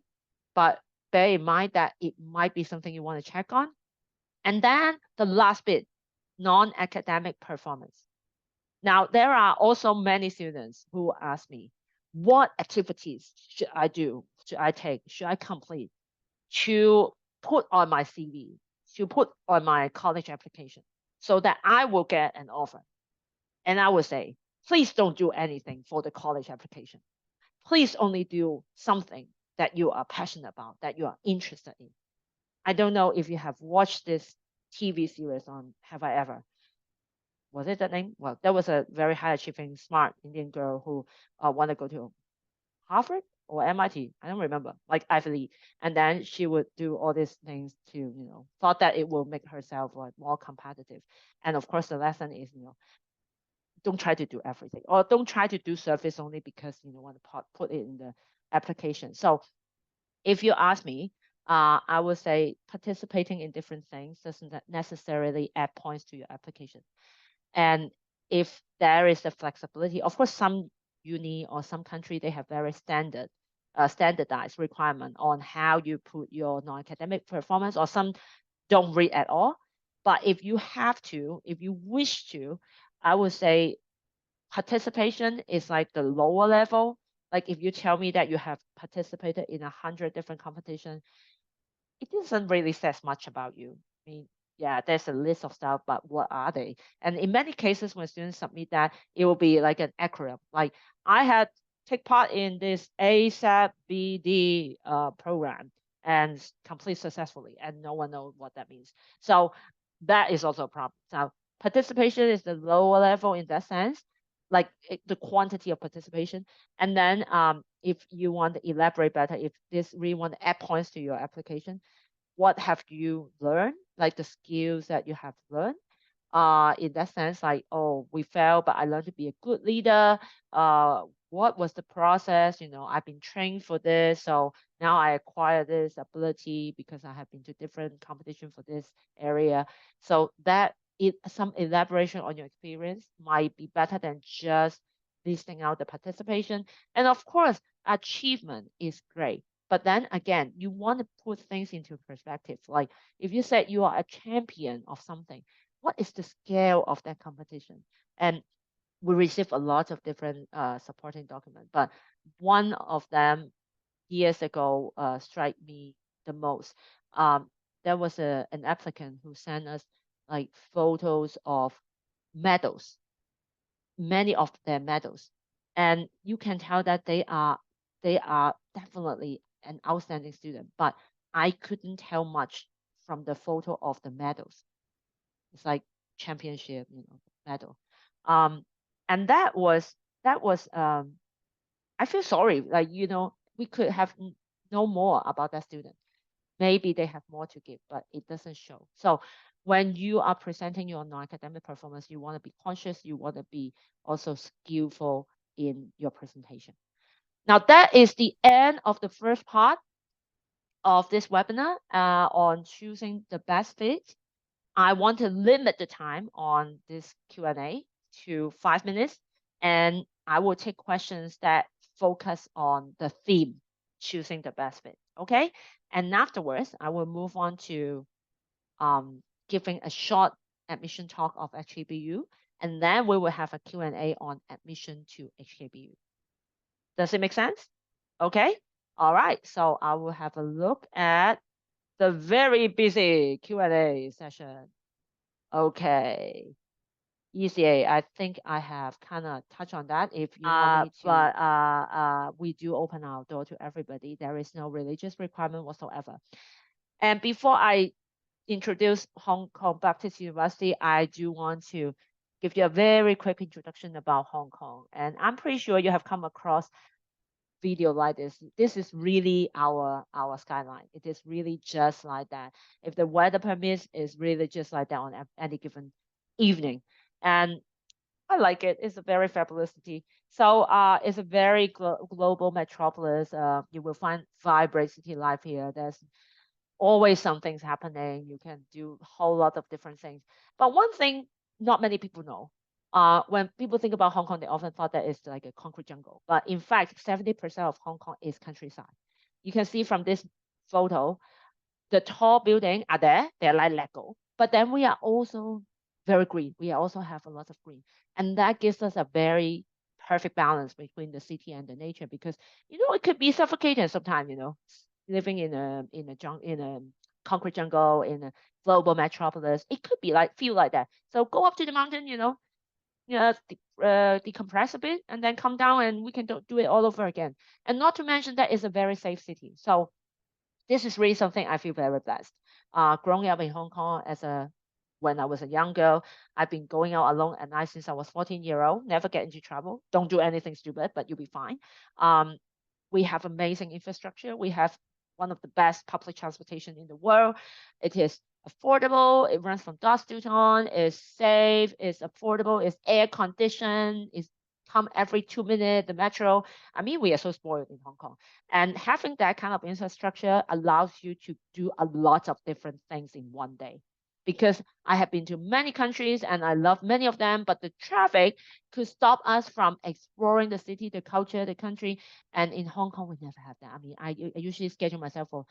but bear in mind that it might be something you want to check on. And then the last bit, non-academic performance. Now, there are also many students who ask me, what activities should I do? Should I take? Should I complete to put on my CV, to put on my college application so that I will get an offer? And I would say, please don't do anything for the college application. Please only do something that you are passionate about, that you are interested in. I don't know if you have watched this TV series on Have I Ever? Was it that name? Well, that was a very high achieving, smart Indian girl who wanted to go to Harvard or MIT. I don't remember, like Ivy League. And then she would do all these things to, thought that it will make herself like more competitive. And of course, the lesson is, don't try to do everything or don't try to do service only because you want to put it in the application. So if you ask me, I would say participating in different things doesn't necessarily add points to your application. And if there is a flexibility, of course, some uni or some country, they have very standard standardized requirement on how you put your non-academic performance, or some don't read at all. But if you have to, if you wish to, I would say participation is like the lower level. Like if you tell me that you have participated in 100 different competitions, it doesn't really says much about you. I mean, yeah, there's a list of stuff, but what are they? And in many cases, when students submit that, it will be like an acronym. Like I had take part in this ASAP BD program and complete successfully, and no one knows what that means. So that is also a problem. So participation is the lower level in that sense, like the quantity of participation. And then if you want to elaborate better, if this really want to add points to your application, what have you learned, like the skills that you have learned, in that sense, like, oh, we failed, but I learned to be a good leader. What was the process? I've been trained for this, so now I acquire this ability because I have been to different competition for this area. So that some elaboration on your experience might be better than just listing out the participation. And of course, achievement is great. But then again, you want to put things into perspective. Like if you said you are a champion of something, what is the scale of that competition? And we receive a lot of different supporting documents, but one of them years ago strike me the most. Um, there was an applicant who sent us like photos of medals, many of their medals, and you can tell that they are definitely an outstanding student. But I couldn't tell much from the photo of the medals. It's like championship, medal. Um, and that was I feel sorry. Like, we could have know more about that student. Maybe they have more to give, but it doesn't show. So when you are presenting your non-academic performance, you want to be conscious, you want to be also skillful in your presentation. Now that is the end of the first part of this webinar on choosing the best fit. I want to limit the time on this Q&A to 5 minutes, and I will take questions that focus on the theme, choosing the best fit. Okay, and afterwards I will move on to giving a short admission talk of HKBU, and then we will have a Q&A on admission to HKBU. Does it make sense? Okay. All right. So I will have a look at the very busy Q&A session. Okay. ECA, I think I have kind of touched on that. If you want me to, but we do open our door to everybody. There is no religious requirement whatsoever. And before I introduce Hong Kong Baptist University, I do want to give you a very quick introduction about Hong Kong. And I'm pretty sure you have come across video like this. This is really our skyline. It is really just like that. If the weather permits, it's really just like that on any given evening. And I like it. It's a very fabulous city. So it's a very global metropolis. You will find vibrant city life here. There's always something's happening. You can do a whole lot of different things. But one thing not many people know, when people think about Hong Kong, they often thought that it's like a concrete jungle. But in fact, 70% of Hong Kong is countryside. You can see from this photo, the tall buildings are there. They're like Lego. But then we are also very green. We also have a lot of green. And that gives us a very perfect balance between the city and the nature, because it could be suffocating sometimes, living in a concrete jungle in a global metropolis. It could be like feel like that. So go up to the mountain, decompress a bit, and then come down, and we can do it all over again. And not to mention that it's a very safe city. So this is really something I feel very blessed. Growing up in Hong Kong when I was a young girl, I've been going out alone at night since I was 14-year-old. Never get into trouble. Don't do anything stupid, but you'll be fine. We have amazing infrastructure. We have one of the best public transportation in the world. It is affordable. It runs from dusk to dawn. It's safe. It's affordable. It's air conditioned. It's come every 2 minutes. The metro. I mean, we are so spoiled in Hong Kong, and having that kind of infrastructure allows you to do a lot of different things in one day, because I have been to many countries and I love many of them, but the traffic could stop us from exploring the city, the culture, the country. And in Hong Kong, we never have that. I mean, I usually schedule myself for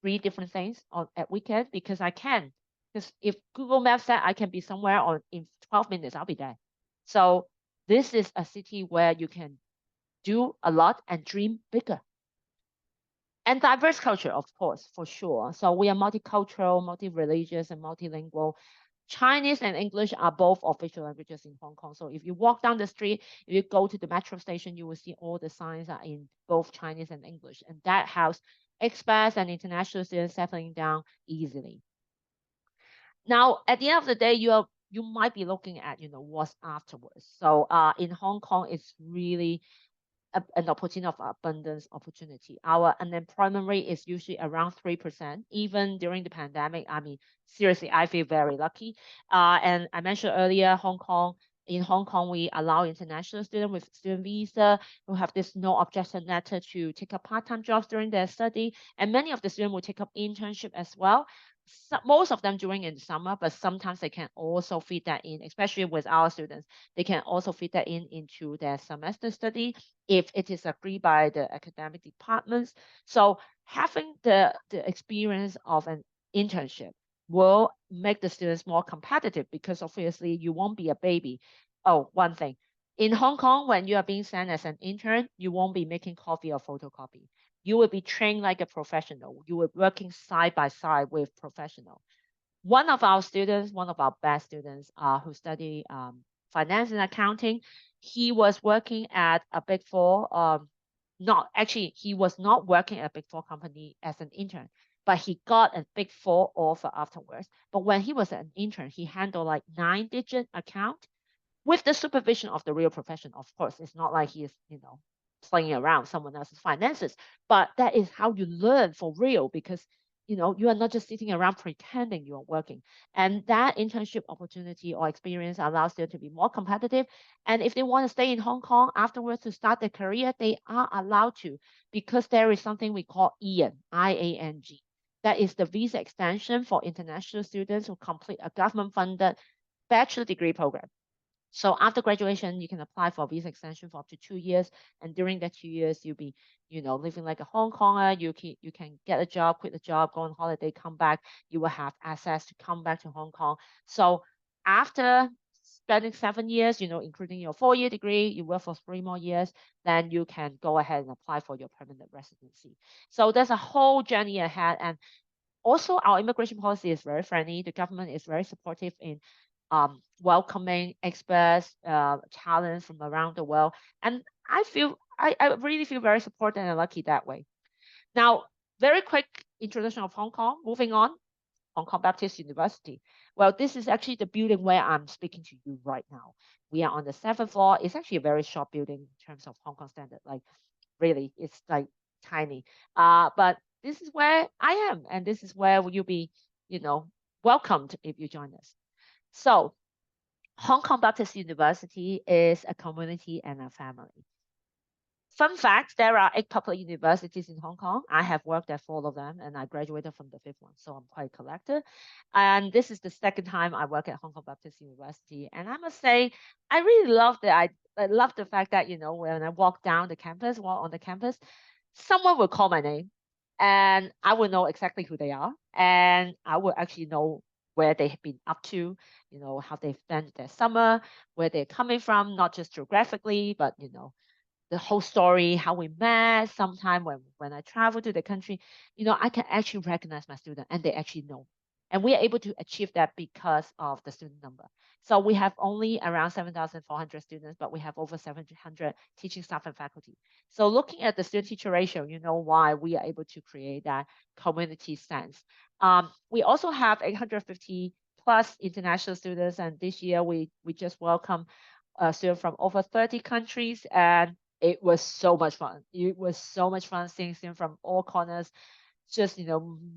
three different things on at weekend because I can. Because if Google Maps said I can be somewhere on in 12 minutes, I'll be there. So this is a city where you can do a lot and dream bigger. And diverse culture, of course, for sure. So we are multicultural, multi-religious, and multilingual. Chinese and English are both official languages in Hong Kong. So if you walk down the street, if you go to the metro station, you will see all the signs are in both Chinese and English. And that helps expats and international students settling down easily. Now, at the end of the day, you might be looking at, what's afterwards. So in Hong Kong, it's really an opportunity of abundance opportunity. Our unemployment rate is usually around 3%, even during the pandemic. I mean, seriously, I feel very lucky. And I mentioned earlier, in Hong Kong, we allow international students with student visa who have this no objection letter to take up part-time jobs during their study. And many of the students will take up internship as well. Most of them during in the summer, but sometimes they can also fit that in, especially with our students. They can also fit that in into their semester study if it is agreed by the academic departments. So having the experience of an internship will make the students more competitive because obviously you won't be a baby. Oh, one thing. In Hong Kong, when you are being sent as an intern, you won't be making copy or photocopy. You will be trained like a professional. You will be working side by side with professional. One of our students, one of our best students, who study finance and accounting, he was working at a big four. Not actually, he was not working at a big four company as an intern, but he got a big four offer afterwards. But when he was an intern, he handled like 9-digit account with the supervision of the real profession. Of course, it's not like he is, playing around someone else's finances, but that is how you learn for real because you are not just sitting around pretending you are working. And that internship opportunity or experience allows them to be more competitive. And if they want to stay in Hong Kong afterwards to start their career, they are allowed to because there is something we call IANG, IANG. That is the visa extension for international students who complete a government-funded bachelor degree program. So after graduation, you can apply for a visa extension for up to 2 years. And during that 2 years, you'll be, living like a Hong Konger. You can get a job, quit the job, go on holiday, come back. You will have access to come back to Hong Kong. So after spending 7 years, including your 4-year degree, you work for 3 more years, then you can go ahead and apply for your permanent residency. So there's a whole journey ahead. And also, our immigration policy is very friendly. The government is very supportive in welcoming experts, talents from around the world. And I really feel very supported and lucky that way. Now, very quick introduction of Hong Kong. Moving on, Hong Kong Baptist University. Well, this is actually the building where I'm speaking to you right now. We are on the 7th floor. It's actually a very short building in terms of Hong Kong standard. Like, really, it's like tiny. But this is where I am, and this is where you'll be, welcomed if you join us. So Hong Kong Baptist University is a community and a family. Fun fact, there are 8 public universities in Hong Kong. I have worked at 4 of them and I graduated from the 5th one, so I'm quite a collector. And this is the second time I work at Hong Kong Baptist University. And I must say, I really love I love the fact that, when I walk on the campus, someone will call my name and I will know exactly who they are. And I will actually know where they have been up to, how they've spent their summer, where they're coming from, not just geographically, but, the whole story, how we met. Sometime when I travel to the country, I can actually recognize my student and they actually know. And we are able to achieve that because of the student number. So we have only around 7,400 students, but we have over 700 teaching staff and faculty. So looking at the student-teacher ratio, you know why we are able to create that community sense. We also have 850 plus international students, and this year we just welcome students from over 30 countries, and it was so much fun. It was so much fun seeing them from all corners, just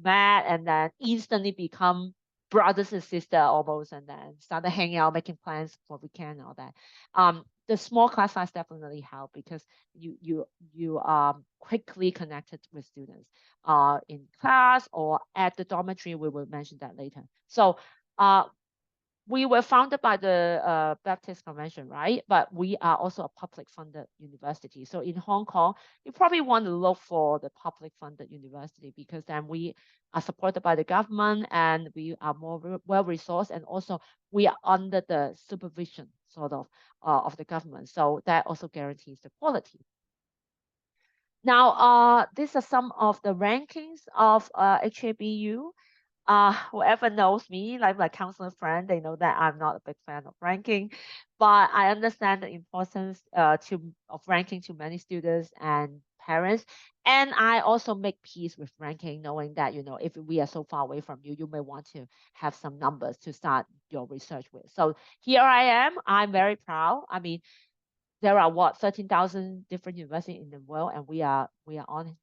mad, and then instantly become brothers and sisters almost, and then started hanging out, making plans for weekend and all that. the small class size definitely help because you quickly connected with students in class or at the dormitory. We will mention that later. So we were founded by the Baptist Convention, right? But we are also a public funded university. So in Hong Kong, you probably want to look for the public funded university because then we are supported by the government and we are more well resourced, and also we are under the supervision sort of the government. So that also guarantees the quality. Now, these are some of the rankings of HKBU. Whoever knows me, like my counselor friend, they know that I'm not a big fan of ranking, but I understand the importance of ranking to many students and parents. And I also make peace with ranking, knowing that, if we are so far away from you, you may want to have some numbers to start your research with. So here I am. I'm very proud. I mean, there are 13,000 different universities in the world, and we are on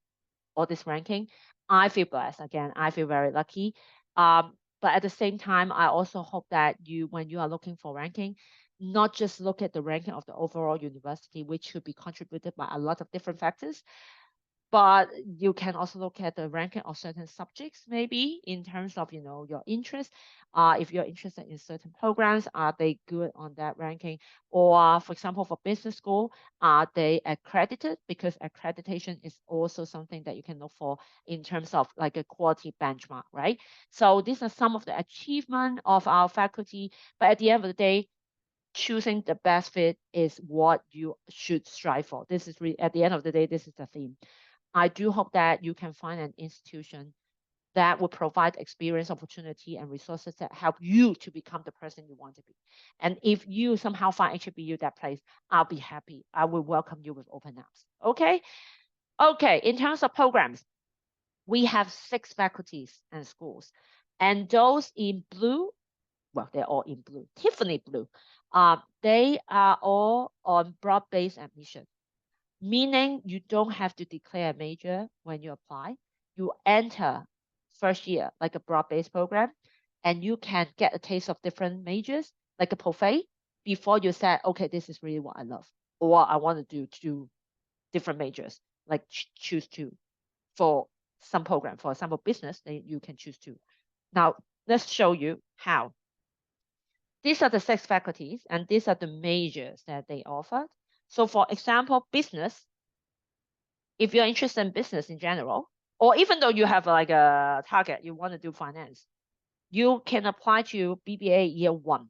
all this ranking. I feel blessed. Again, I feel very lucky. But at the same time, I also hope that when you are looking for ranking, not just look at the ranking of the overall university, which should be contributed by a lot of different factors, but you can also look at the ranking of certain subjects, maybe in terms of your interest. If you're interested in certain programs, are they good on that ranking? Or for example, for business school, are they accredited? Because accreditation is also something that you can look for in terms of like a quality benchmark, right? So these are some of the achievement of our faculty. But at the end of the day, choosing the best fit is what you should strive for. This is at the end of the day, this is the theme. I do hope that you can find an institution that will provide experience, opportunity, and resources that help you to become the person you want to be. And if you somehow find HKBU that place, I'll be happy. I will welcome you with open arms. Okay? Okay, in terms of programs, we have 6 faculties and schools. And those in blue, well, they're all in blue, Tiffany blue, they are all on broad-based admission, meaning you don't have to declare a major when you apply. You enter first year like a broad-based program, and you can get a taste of different majors like a buffet before you say, okay, this is really what I love, or I want to do 2 different majors, like choose 2 for some program. For example, business, then you can choose 2. Now, let's show you how. These are the 6 faculties, and these are the majors that they offered. So for example, business, if you're interested in business in general, or even though you have like a target, you want to do finance, you can apply to BBA year 1.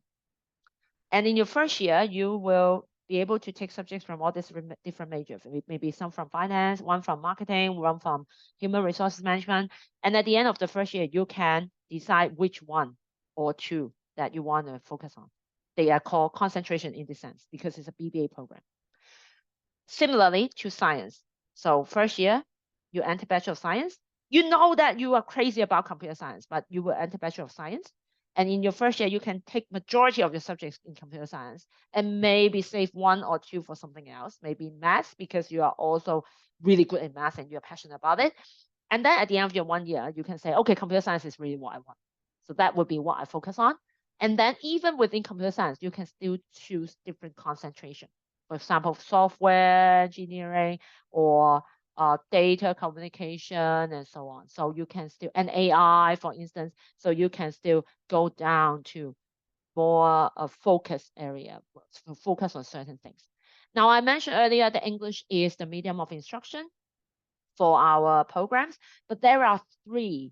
And in your first year, you will be able to take subjects from all these different majors, maybe some from finance, one from marketing, one from human resources management. And at the end of the first year, you can decide which one or 2 that you want to focus on. They are called concentration in this sense because it's a BBA program. Similarly to science. So first year, you enter Bachelor of Science. You know that you are crazy about computer science, but you will enter Bachelor of Science. And in your first year, you can take majority of your subjects in computer science and maybe save 1 or 2 for something else, maybe math, because you are also really good in math and you're passionate about it. And then at the end of your 1 year, you can say, okay, computer science is really what I want. So that would be what I focus on. And then even within computer science, you can still choose different concentration. For example, software engineering or data communication and so on. So you can still, and AI, for instance, so you can still go down to more a focus area, focus on certain things. Now, I mentioned earlier that English is the medium of instruction for our programs, but there are 3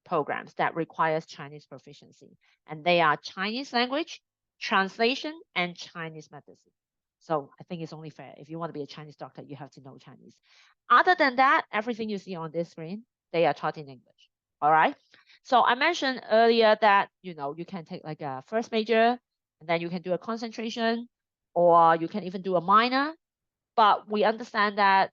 programs that requires Chinese proficiency, and they are Chinese language, translation, and Chinese medicine. So I think it's only fair. If you want to be a Chinese doctor, you have to know Chinese. Other than that, everything you see on this screen, they are taught in English. All right. So I mentioned earlier that, you can take like a first major, and then you can do a concentration, or you can even do a minor. But we understand that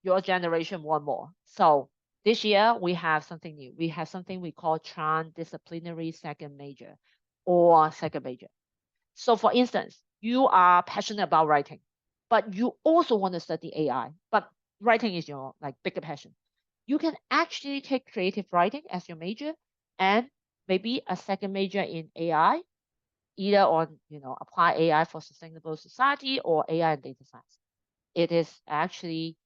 your generation want more. So this year we have something new. We have something we call transdisciplinary second major or second major. So for instance, you are passionate about writing, but you also want to study AI, but writing is your like bigger passion. You can actually take creative writing as your major and maybe a second major in AI either on, apply AI for sustainable society or AI and data science. It is actually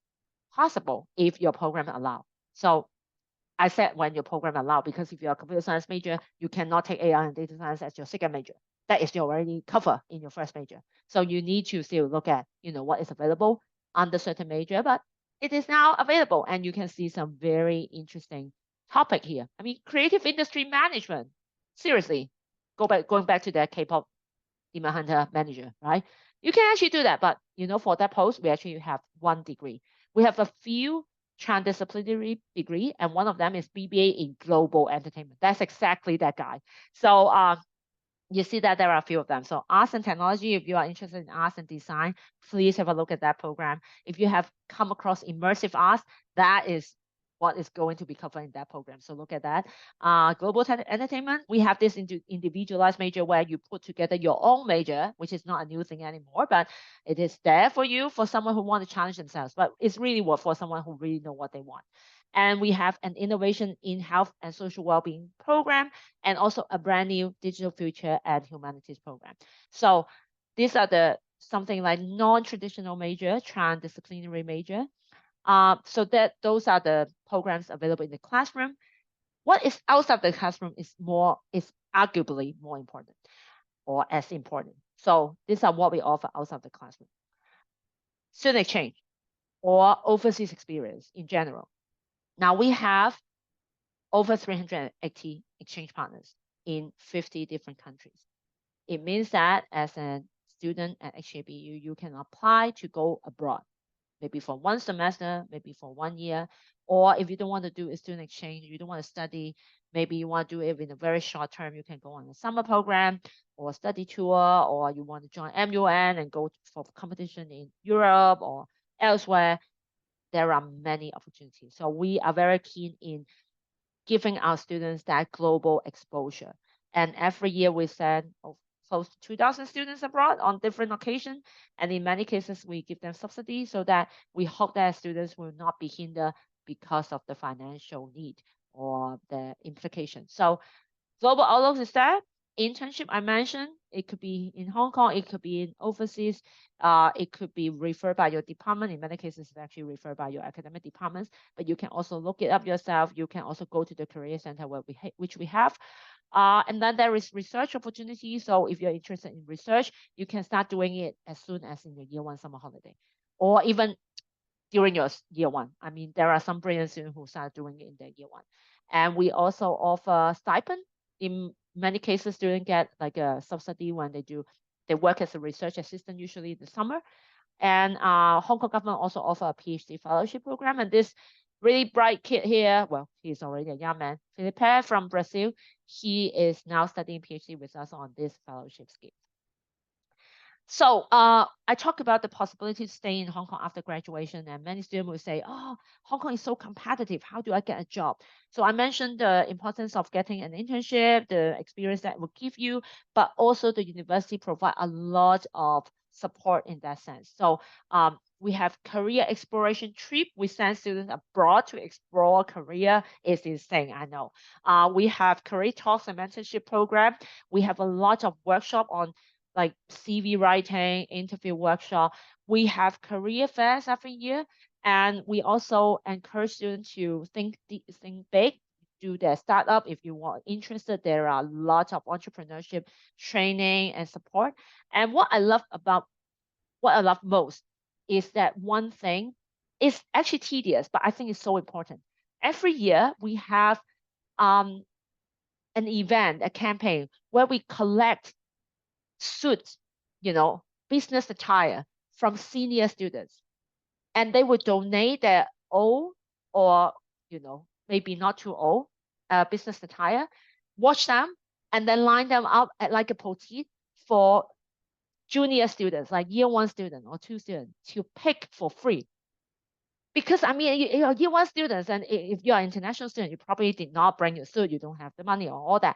possible if your program allow. So I said when your program allow, because if you're a computer science major, you cannot take AI and data science as your second major. That is already covered in your first major. So you need to still look at, what is available under certain major, but it is now available and you can see some very interesting topic here. I mean, creative industry management. Seriously, going back to that K-pop Demon Hunter manager, right? You can actually do that, but for that post, we actually have one degree. We have a few transdisciplinary degree, and one of them is BBA in global entertainment. That's exactly that guy. So you see that there are a few of them. So arts and technology, if you are interested in arts and design, please have a look at that program. If you have come across immersive arts, that is what is going to be covered in that program. So look at that. Global entertainment, we have this individualized major where you put together your own major, which is not a new thing anymore, but it is there for you, for someone who want to challenge themselves. But it's really what for someone who really know what they want. And we have an innovation in health and social well-being program, and also a brand new digital future and humanities program. So these are the something like non-traditional major, transdisciplinary major. So that those are the programs available in the classroom. What is outside the classroom is arguably more important or as important. So these are what we offer outside the classroom. Student exchange or overseas experience in general. Now we have over 380 exchange partners in 50 different countries. It means that as a student at HKBU, you can apply to go abroad, maybe for one semester, maybe for 1 year, or if you don't want to do a student exchange, you don't want to study, maybe you want to do it in a very short term, you can go on a summer program or a study tour, or you want to join MUN and go for competition in Europe or elsewhere. There are many opportunities. So we are very keen in giving our students that global exposure. And every year we send close to 2,000 students abroad on different occasions. And in many cases, we give them subsidies so that we hope that students will not be hindered because of the financial need or the implications. So global outlook is that internship I mentioned. It could be in Hong Kong, it could be in overseas, it could be referred by your department. In many cases, it's actually referred by your academic departments, but you can also look it up yourself. You can also go to the career center which we have. And then there is research opportunity. So if you're interested in research, you can start doing it as soon as in your year one summer holiday, or even during your year one. I mean, there are some brilliant students who start doing it in their year one. And we also offer stipend. In many cases, students get like a subsidy when they work as a research assistant, usually in the summer. And Hong Kong government also offer a PhD fellowship program. And this really bright kid here, well, he's already a young man, Felipe from Brazil, he is now studying PhD with us on this fellowship scheme. So I talk about the possibility to stay in Hong Kong after graduation, and many students will say, "Oh, Hong Kong is so competitive. How do I get a job?" So I mentioned the importance of getting an internship, the experience that will give you, but also the university provide a lot of support in that sense. So we have career exploration trip. We send students abroad to explore career. It's insane, I know. We have career talks and mentorship program. We have a lot of workshop on like CV writing, interview workshop. We have career fairs every year, and we also encourage students to think big, do their startup. If you are interested, there are lots of entrepreneurship training and support. And what I love most is that one thing is actually tedious, but I think it's so important. Every year we have an event, a campaign where we collect suits, business attire from senior students. And they would donate their old or, maybe not too old business attire, wash them, and then line them up at like a boutique for junior students, like year one student or two students to pick for free. Because I mean, you're year one students, and if you're an international student, you probably did not bring your suit, you don't have the money or all that,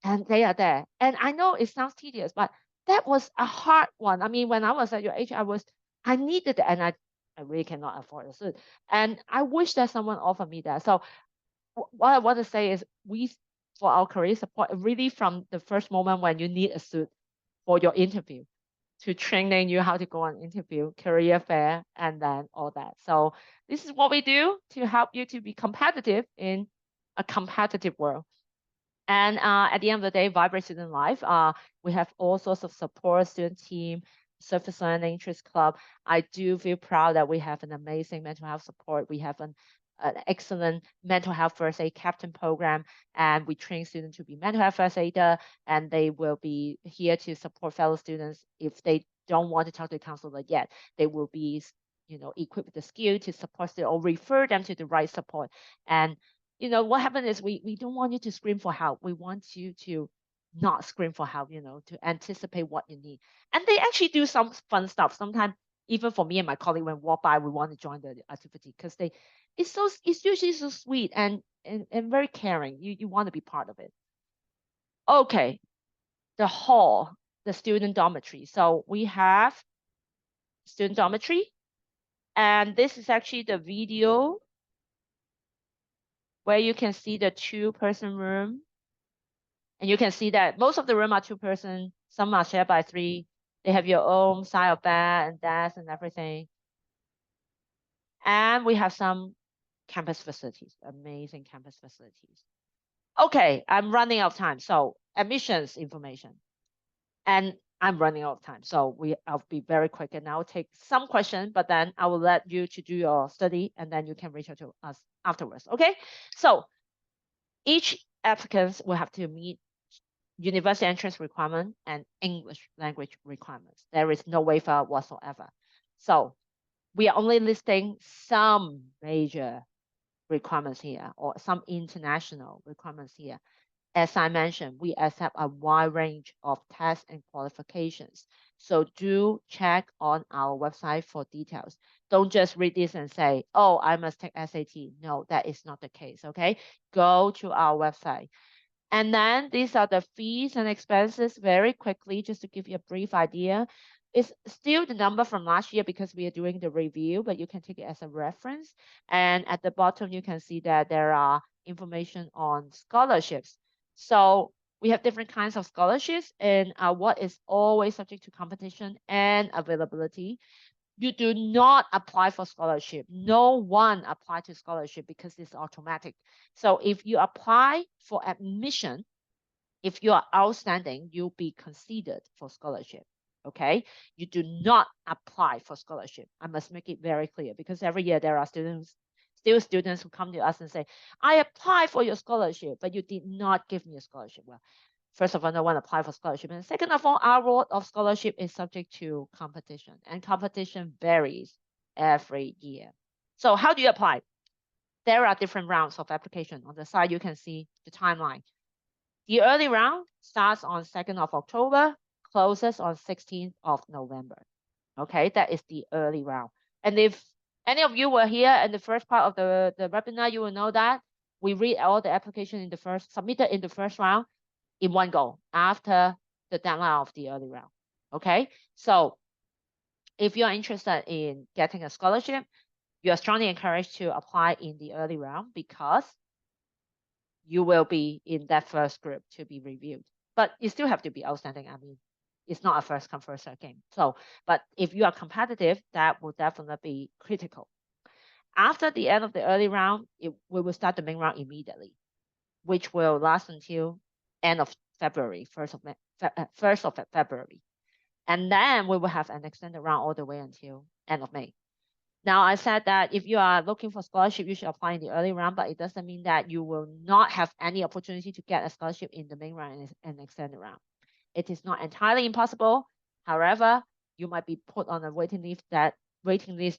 and they are there. And I know it sounds tedious, but that was a hard one. I mean, when I was at your age, I needed it, and I really cannot afford a suit. And I wish that someone offered me that. So what I want to say is for our career support, really from the first moment when you need a suit, for your interview, to training you how to go on interview, career fair, and then all that. So this is what we do to help you to be competitive in a competitive world. And at the end of the day, Vibrate Student Life, we have all sorts of support, student team, surface learning, interest club. I do feel proud that we have an amazing mental health support. We have an excellent mental health first aid captain program, and we train students to be mental health first aider, and they will be here to support fellow students if they don't want to talk to a counselor yet. They will be, equipped with the skill to support them or refer them to the right support. And what happened is we don't want you to scream for help. We want you to not scream for help, to anticipate what you need. And they actually do some fun stuff. Sometimes even for me and my colleague, when we walk by, we want to join the activity because it's usually so sweet and very caring. You want to be part of it. Okay, the hall, the student dormitory. So we have student dormitory, and this is actually the video where you can see the 2-person room. And you can see that most of the room are 2-person, some are shared by 3. They have your own side of bed and desk and everything. And we have some campus facilities, amazing campus facilities. Okay, I'm running out of time. So admissions information. And I'm running out of time. So I'll be very quick and I'll take some questions, but then I will let you to do your study and then you can reach out to us afterwards. Okay. So each applicant will have to meet university entrance requirement and English language requirements. There is no waiver whatsoever. So we are only listing some major requirements here or some international requirements here. As I mentioned, we accept a wide range of tests and qualifications. So do check on our website for details. Don't just read this and say, oh, I must take SAT. No, that is not the case, okay? Go to our website. And then these are the fees and expenses very quickly, just to give you a brief idea. It's still the number from last year because we are doing the review, but you can take it as a reference. And at the bottom, you can see that there are information on scholarships. So we have different kinds of scholarships and what is always subject to competition and availability. You do not apply for scholarship. No one apply to scholarship because it's automatic. So if you apply for admission, if you are outstanding, you'll be considered for scholarship. Okay, you do not apply for scholarship. I must make it very clear because every year there are students who come to us and say, I applied for your scholarship, but you did not give me a scholarship. Well, first of all, no one apply for scholarship. And second of all, our award of scholarship is subject to competition, and competition varies every year. So how do you apply? There are different rounds of application. On the side, you can see the timeline. The early round starts on 2nd of October, closes on 16th of November. Okay, that is the early round. And if any of you were here in the first part of the webinar, you will know that we read all the application submitted in the first round in one go after the deadline of the early round. Okay, so if you're interested in getting a scholarship, you are strongly encouraged to apply in the early round because you will be in that first group to be reviewed. But you still have to be outstanding. I mean, it's not a first come, first serve game. So, but if you are competitive, that will definitely be critical. After the end of the early round, we will start the main round immediately, which will last until end of February, 1st of February. And then we will have an extended round all the way until end of May. Now, I said that if you are looking for scholarship, you should apply in the early round, but it doesn't mean that you will not have any opportunity to get a scholarship in the main round and extended round. It is not entirely impossible. However, you might be put on a waiting list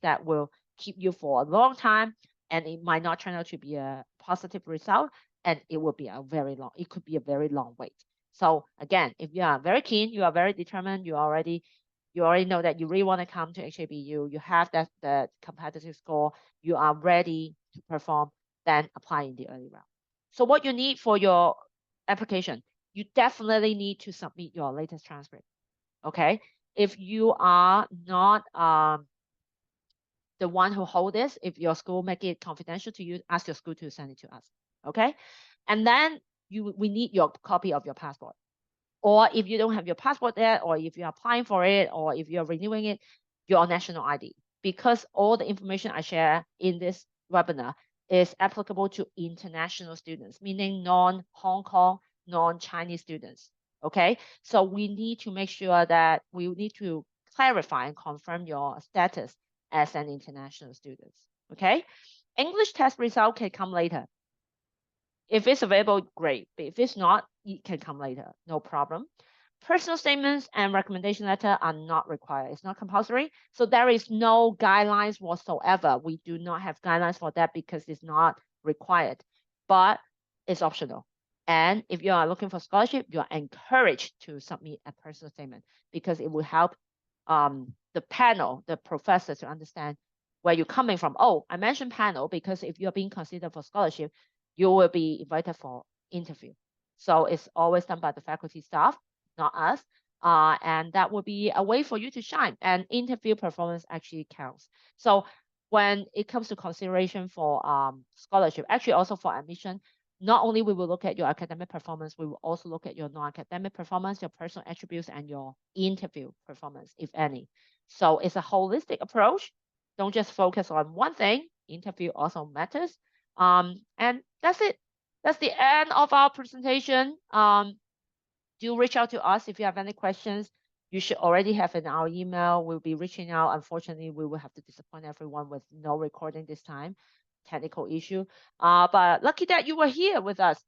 that will keep you for a long time, and it might not turn out to be a positive result, and it could be a very long wait. So again, if you are very keen, you are very determined, you already know that you really want to come to HKBU, you have that competitive score, you are ready to perform, then apply in the early round. So what you need for your application, you definitely need to submit your latest transcript. Okay, if you are not the one who hold this, if your school make it confidential to you, ask your school to send it to us. Okay, and then we need your copy of your passport. or if you don't have your passport yet, or if you're applying for it, or if you're renewing it, your national ID. Because all the information I share in this webinar is applicable to international students, meaning non-Hong Kong, non-Chinese students. Okay, so we need to make sure that we need to clarify and confirm your status as an international student. Okay, English test result can come later. If it's available, great. But if it's not, it can come later, no problem. Personal statements and recommendation letter are not required. It's not compulsory. So there is no guidelines whatsoever. We do not have guidelines for that because it's not required, but it's optional. And if you are looking for scholarship, you are encouraged to submit a personal statement because it will help the panel, the professor, to understand where you're coming from. Oh, I mentioned panel because if you're being considered for scholarship, you will be invited for interview. So it's always done by the faculty staff, not us. And that will be a way for you to shine. And interview performance actually counts. So when it comes to consideration for scholarship, actually also for admission, not only we will look at your academic performance, we will also look at your non-academic performance, your personal attributes, and your interview performance, if any. So it's a holistic approach. Don't just focus on one thing. Interview also matters. And that's it. That's the end of our presentation. Do reach out to us if you have any questions. You should already have in our email. We'll be reaching out. Unfortunately, we will have to disappoint everyone with no recording this time. Technical issue. But lucky that you were here with us.